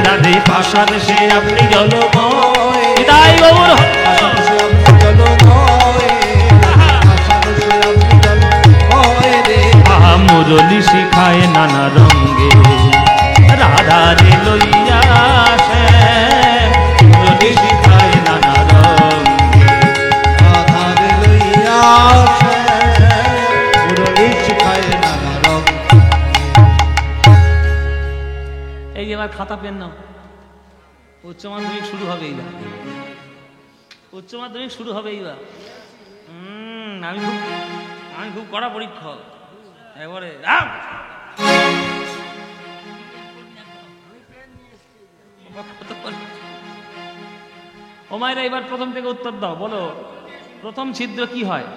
রাধে পাষাণ সে আপনি জলময়, তাই গৌর পাষাণ সে আপনি জলময়, পাষাণ সে আপনি জলময় রে। আহা মুরলি শিখায় নানা রঙ্গে, রাধা রে লইয়া আসে, মুরলি শিখায় নানা রঙ্গে, রাধা রে লইয়া আসে, মুরলি শিখায় নানা রঙ্গে। এই যে এবার খাতা পেন নাও, উচ্চ মাধ্যমিক শুরু হবে এইবার, উচ্চ মাধ্যমিক শুরু হবে এইবার। আমি খুব কড়া পরীক্ষক এবারে। ও মায়েরা, এবার প্রথম থেকে উত্তর দাও, বলো প্রথম ছিদ্র কি হয়?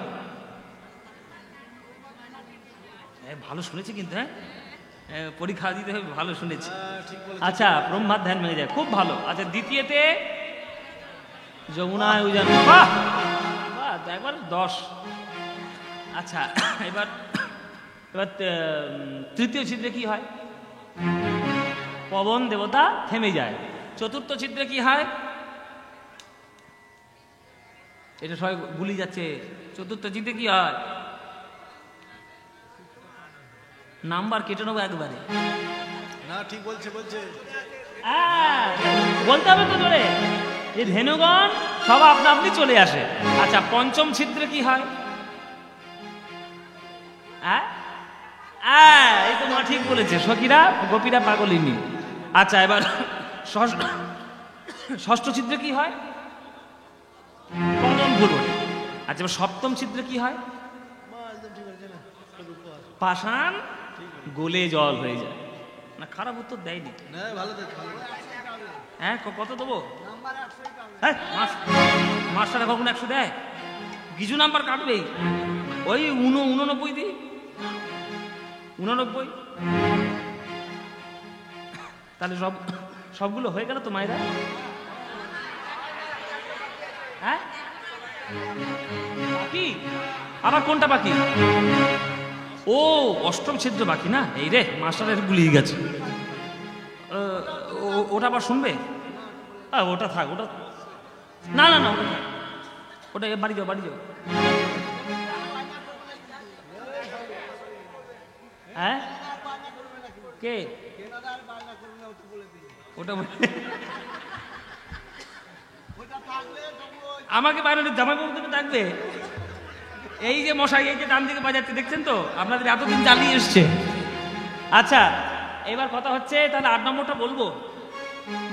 ভালো শুনেছি কিন্তু, হ্যাঁ পরীক্ষা দিতে হবে, ভালো শুনেছি। আচ্ছা, ব্রহ্মার ধ্যান ভেঙে যায়, খুব ভালো। আচ্ছা, দ্বিতীয়তে যমুনায় উজান, বাহ বাহ, একবার 10। আচ্ছা, এবার এবার তৃতীয় ছিদ্রে কি হয়? পবন দেবতা থেমে যায়। চতুর্থ ছিদ্রে কি হয়? এটা সবাই ভুলে যাচ্ছে। চতুর্থ ছিদ্রে কি হয়? নাম্বার কেটে নেবো একবারে। না, ঠিক বলছে বলছে, বলতে হবে তো জোরে, যে ধেনুগণ সব আপনা আপনি চলে আসে। আচ্ছা, পঞ্চম ছিদ্রে কি হয়? এই তো মা ঠিক বলেছে, সখীরা গোপীরা পাগলিনী। আচ্ছা, এবার ষষ্ঠ ছিদ্রে কি হয়? কদম ফুল ওঠে। আচ্ছা, এবার সপ্তম ছিদ্রে কি হয়? পাষাণ গলে জল হয়ে যায়। না, খারাপ উত্তর দেয়নি। হ্যাঁ, কত দেবো? মাস্টারে কখন 100 দেয়? কিছু নাম্বার কাটবেই, ওই 89 দিই, 89। তাহলে সবগুলো হয়ে গেল তো মায়েরা? হ্যাঁ, বাকি আবার কোনটা বাকি? ও, অষ্টম ছিদ্র বাকি না? এই রে, মাস্টারের গুলিয়ে গেছে। ওটা আবার শুনবে? ওটা থাক, ওটা না না না, ওটা থাক, ওটা বাড়ি যাও, বাড়ি যাও। হ্যাঁ, কে ওটা? আমাকে বাইরে জামাইবাবু থেকে ডাকবে। এই যে মশাই, এই যে ডান দিকে বাজাচ্ছে, দেখছেন তো? আপনাদের এতদিন জ্বালিয়ে এসছে। আচ্ছা, এবার কথা হচ্ছে, তাহলে 8 নম্বরটা বলবো?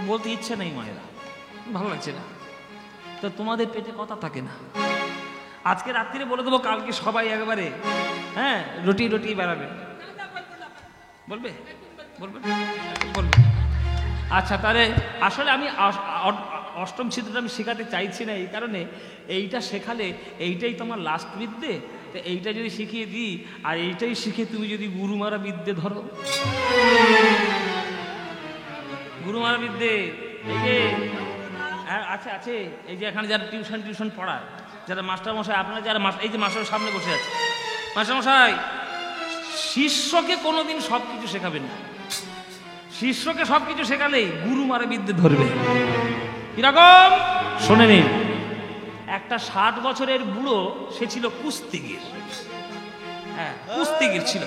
বলতে ইচ্ছে নেই মায়েরা, ভালো লাগছে না তো, তোমাদের পেটে কথা থাকে না। আজকে রাত্রিরে বলে দেবো, কালকে সবাই একেবারে হ্যাঁ রুটি রুটি বেড়াবে। বলবে বলবে বলবে। আচ্ছা, তাহলে আসলে আমি অষ্টম ছিদ্রটা আমি শেখাতে চাইছি না, এই কারণে এইটা শেখালে এইটাই তোমার লাস্ট বিদ্যে। তো এইটা যদি শিখিয়ে দিই, আর এইটাই শিখে তুমি যদি গুরুমারা বিদ্যে ধরো, গুরুমারা বিদ্যে, এই যে আছে আছে, এই যে এখানে যারা টিউশন পড়ায়, যারা মাস্টার মশাই, আপনারা যারা এই যে মাস্টারের সামনে বসে আছে, মাস্টার মশাই, শিষ্যকে কোনোদিন সব কিছু শেখাবেন না। শিষ্যকে সব কিছু শেখালেই গুরু মারা বিদ্যে ধরবে। কিরকম শোনে নিন। একটা 60 বছরের বুড়ো, সে ছিল কুস্তিগির। হ্যাঁ, কুস্তিগির ছিল,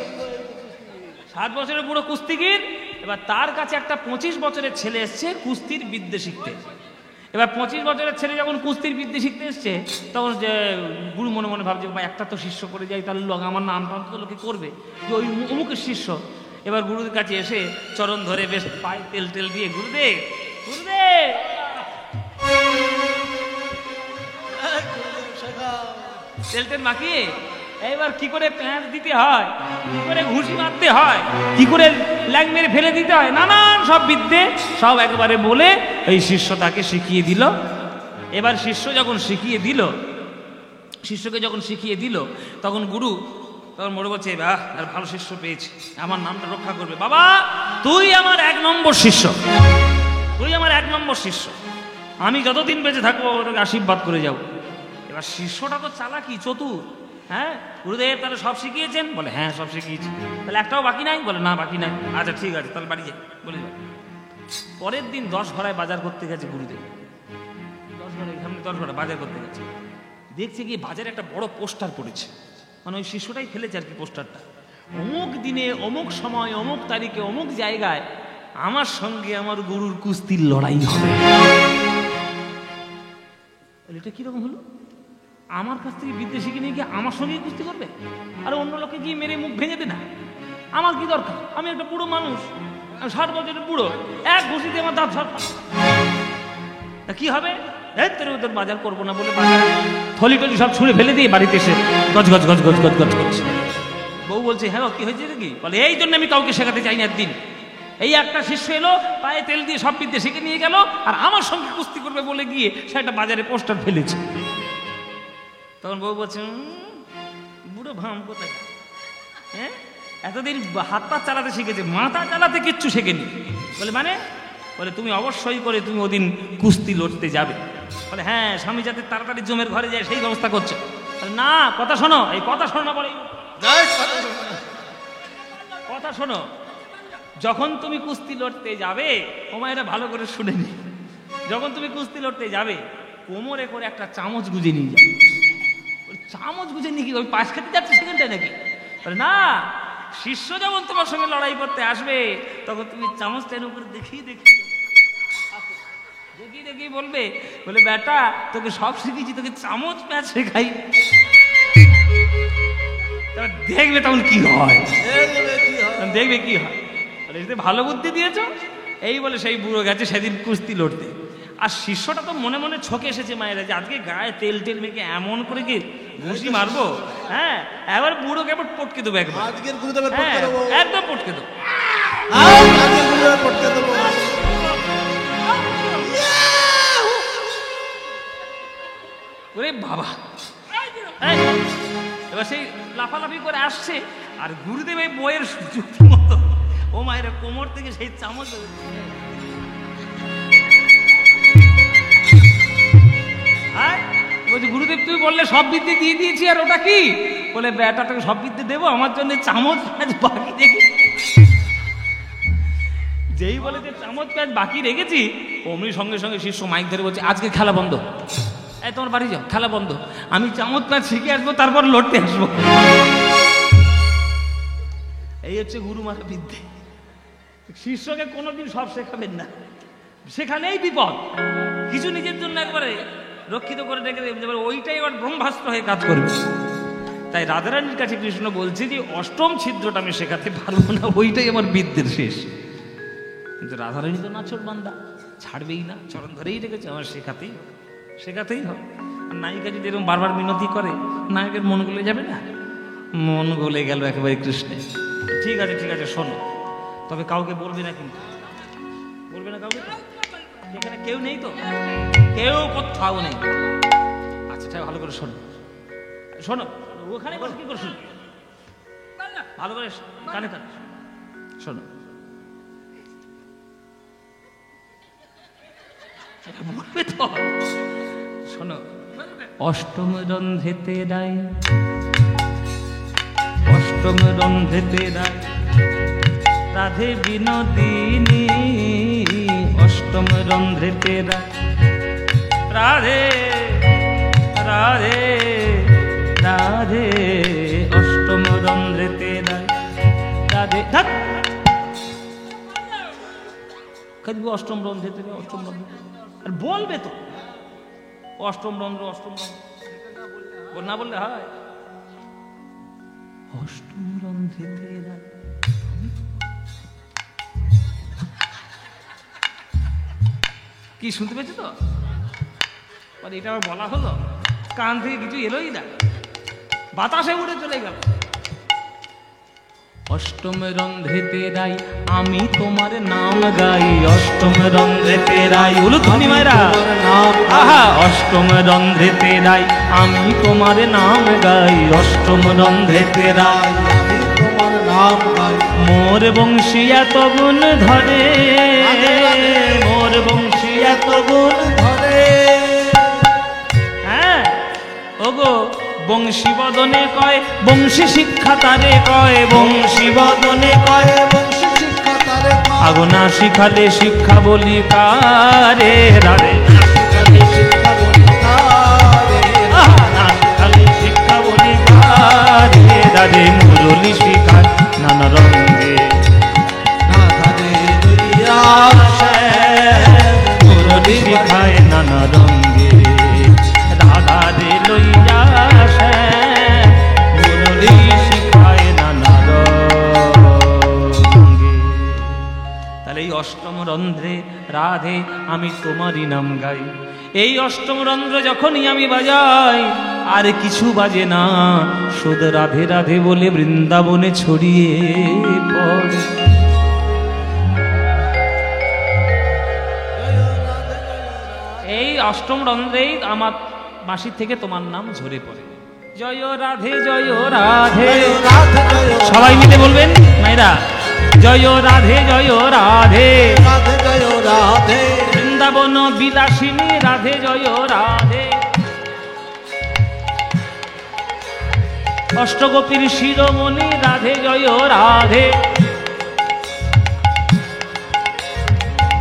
60 বছরের বুড়ো কুস্তিগির। এবার তার কাছে একটা 25 বছরের ছেলে এসছে কুস্তির বিদ্যে শিখতে। এবার 25 বছরের ছেলে যখন কুস্তির বিদ্যে শিখতে এসছে, তখন যে গুরু মনে মনে ভাবছে ভাই একটা তো শিষ্য করে যাই, তাহলে লোক আমার নামটা অন্তত লোকে করবে যে ওই অমুকের শিষ্য। এবার গুরুদের কাছে এসে চরণ ধরে বেশ পায়ে তেল টেল দিয়ে, গুরুদেব গুরুদেব তেল টেল মাখিয়ে এইবার কি করে প্যাঁচ দিতে হয়, কি করে ঘুষি মারতে হয়, কি করে ল্যাং মেরে ফেলে দিতে হয়, নানান সব বিদ্যে সব একবারে বলে এই শিষ্য তাকে শিখিয়ে দিল। এবার শিষ্য যখন শিখিয়ে দিল, শিষ্যকে যখন শিখিয়ে দিল, তখন গুরু তখন মনে বলছে বাহ, আর ভালো শিষ্য পেয়েছি, আমার নামটা রক্ষা করবে। বাবা তুই আমার 1 নম্বর শিষ্য, তুই আমার 1 নম্বর শিষ্য, আমি যতদিন বেঁচে থাকবো তোকে আশীর্বাদ করে যাবো। এবার শিষ্যটা তো চালাকি চতুর। হ্যাঁ, গুরুদেব তাহলে সব শিখিয়েছেন? বলে হ্যাঁ সব শিখিয়েছি। তাহলে একটাও বাকি নাই? বলে না বাকি নাই। আচ্ছা ঠিক আছে, তাহলে বাড়ি যাই বলে যাও। পরের দিন 10 ঘড়ায় বাজার করতে গেছে গুরুদেব, 10 ঘড়ায় সামনে 10 ঘড়া বাজার করতে গেছে, দেখছে কি বাজারে একটা বড় পোস্টার পড়েছে, মানে ওই শিষ্যটাই ফেলেছে আর কি পোস্টারটা, অমুক দিনে অমুক সময় অমুক তারিখে অমুক জায়গায় আমার সঙ্গে আমার গুরুর কুস্তির লড়াই হবে। এটা কিরকম হলো? আমার কাছ থেকে বিদ্যে শিখে নিয়ে গিয়ে আমার সঙ্গেই কুস্তি করবে, আর অন্য লোকে গিয়ে মেরে মুখ ভেঙে দে না, আমার কি দরকার? আমি একটা বুড়ো মানুষ, 60 বছরের বুড়ো, এক ঘুষিতে আমার দাঁত সব কি হবে? তোর বাজার করবো না বলে থলি টলি সব ছুঁড়ে ফেলে দিয়ে বাড়িতে এসে গজ গজ গজ গজ গজ গজ করছে। বউ বলছে হ্যাঁ কি হয়েছে নাকি? বলে এই জন্য আমি কাউকে শেখাতে চাই না। একদিন এই একটা শিষ্য এলো, পায়ে তেল দিয়ে সব বিদ্যে শিখে নিয়ে গেল, আর আমার সঙ্গে কুস্তি করবে বলে গিয়ে সে একটা বাজারে পোস্টার ফেলেছে। তখন বউ বলছে বুড়ো ভাম কোথায়, হ্যাঁ এতদিন হাত পা চালাতে শিখেছে, মাথা চালাতে কিচ্ছু শেখেনি। বলে মানে? বলে তুমি অবশ্যই করে তুমি ওদিন কুস্তি লড়তে যাবে। বলে হ্যাঁ, স্বামী যাতে তাড়াতাড়ি জমের ঘরে যায় সেই ব্যবস্থা করছে। না কথা শোনো, এই কথা শোনো না, বলে কথা শোনো, যখন তুমি কুস্তি লড়তে যাবে, ও মায়েরা ভালো করে শুনে নি, যখন তুমি কুস্তি লড়তে যাবে কোমরে করে একটা চামচ গুজে নিয়ে যাবে। চামচ গুজে নিয়ে কি ওই পাশ খেতে যাচ্ছে সেখানটায় নাকি? বলে না, শিষ্য যেমন তোমার সঙ্গে লড়াই করতে আসবে তখন তুমি চামচটার উপরে দেখিয়ে দেখিয়ে বলবে, বলে বেটা তোকে সব শিখেছি, তোকে চামচ প্যাঁচ শেখাই, দেখবে তখন কি হয়, দেখবে কি হয়। ভালো বুদ্ধি দিয়েছ এই বলে সেই বুড়ো গেছে সেদিন কুস্তি লড়তে। আর শিষ্যটা তো মনে মনে ছকে এসেছে মায়েরা যে আজকে গায়ে তেল টেল মেখে এমন করে কি ঘুষি মারবো, হ্যাঁ এবার বুড়োকে এবার পটকে দেবো, একবার একদম পটকে দেবো। ওরে বাবা, এবার সেই লাফালাফি করে আসছে, আর গুরুদেব এই বইয়ের যুক্তি মতো ও মায়ের কোমর থেকে সেই চামচ, বলছি গুরুদেব তুই বললে সব বিদ্যে দিয়ে দিয়েছি, আর ওটা কি? বলে বেটা তোকে সব বিদ্যে দেবো, আমার জন্য চামচ প্যাঁচ বাকি রেখে। যেই বলে যে চামচ প্যাঁচ বাকি রেখেছি, অমনি সঙ্গে সঙ্গে শিষ্য মাইক ধরে বলছে আজকে খেলা বন্ধ, এই তোমার বাড়ি যাও, খেলা বন্ধ, আমি চামচ প্যাঁচ শিখে আসবো, তারপর লড়তে আসবো। এই হচ্ছে গুরু মারা বিদ্যে। শিষ্যকে কোনোদিন সব শেখাবেন না, সেখানেই বিপদ। কিছু নিজের জন্য একবারে রক্ষিত করে রেখে দেবে, ওইটাই আবার ব্রহ্মাস্ত্র হয়ে কাজ করবে। তাই রাধারানীর কাছে কৃষ্ণ বলছে যে 8ম ছিদ্রটা আমি শেখাতে পারবো না, ওইটাই আমার বিদ্যের শেষ। কিন্তু রাধারানী তো নাচর বান্দা, ছাড়বেই না, চরণ ধরেই রেখেছে, আমার শেখাতেই শেখাতেই হবে। আর নায়িকা যদি এরকম বারবার মিনতি করে, নায়কের মন গলে যাবে না? মন গলে গেল একেবারে কৃষ্ণে। ঠিক আছে ঠিক আছে, শোনো, তবে কাউকে বলবে না, কিন্তু বলবে না কাউকে। এখানে কেউ নেই তো, কেউ কোথাও নেই। আচ্ছা ঠিক, ভালো করে শোনো, শোনো, ওখানে বসে কি করে শোনো, ভালো করে কানে কানে শোনো। বলবে তো, শোনো। 8ম রন্ধেতে রায়, 8ম রন্ধেতে রায়, রাধে বিনোদিনী, 8ম রন্ধেতে রায়, রাধে রাধে রাধে, 8ম রন্ধেতে রায়, রাধে। খালি অষ্টম রন্ধ্রে থেকে অষ্টম রন্ধ্রে, আর বলবে তো অষ্টম রন্ধ্র অষ্টম রন্ধ্র, না বললে হয়? অষ্টম রন্ধ্রেতে কি শুনতে পেয়েছো তো? এটা আবার বলা হলো, কান থেকে কিছু এলোই না, বাতাসে উড়ে চলে গেল। অষ্টম রন্ধ্রেতে রাই আমি তোমার নাম গাই, অষ্টম রন্ধ্রেতে রাই, উলুধ্বনি মায়েরা, আহা, অষ্টম রন্ধ্রেতে রাই আমি তোমার নাম গাই, অষ্টম রন্ধ্রেতে রাই আমি তোমার নাম গাই। মোর বংশী এত গুণ ধরে, মোর বংশী এত গুণ ধরে হ্যাঁ, ওগো বংশী বদনে কয় বংশী শিক্ষা তারে কয়, বংশী বদনে কয় বংশী শিক্ষা তারে কয়। আগো না শিখালে শিক্ষা বলি কারে রারে, শিক্ষা বলি তারে, আহা, না শিখালে শিক্ষা বলি কারে রারে, মুরলি শিখায় নানা রঙে না ধারে লইয়া মুরলি শিখায় নানা রঙে, রাধা রে লইয়া মুরলি শিখায় নানা রঙে। তাহলে এই অষ্টম রন্ধ্রে রাধে আমি তোমারই নাম গাই, এই অষ্টম রন্ধ্র যখনই আমি বাজাই আর কিছু বাজে না, শুধু রাধে রাধে বলে বৃন্দাবনে ছড়িয়ে পড়ে। এই অষ্টম রন্ধ্রেই আমার বাঁশির থেকে তোমার নাম ঝরে পড়ে। জয় রাধে জয় রাধে, রাধে জয় সবাই মিলে বলবেন মায়েরা, জয় রাধে জয় রাধে, রাধে জয় রাধে, বৃন্দাবন বিলাসিনী রাধে জয় রাধে, অষ্টগোপীর শিরোমণি রাধে জয় রাধে,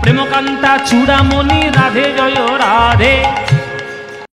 প্রেমকান্তা চূড়ামণি রাধে জয় রাধে,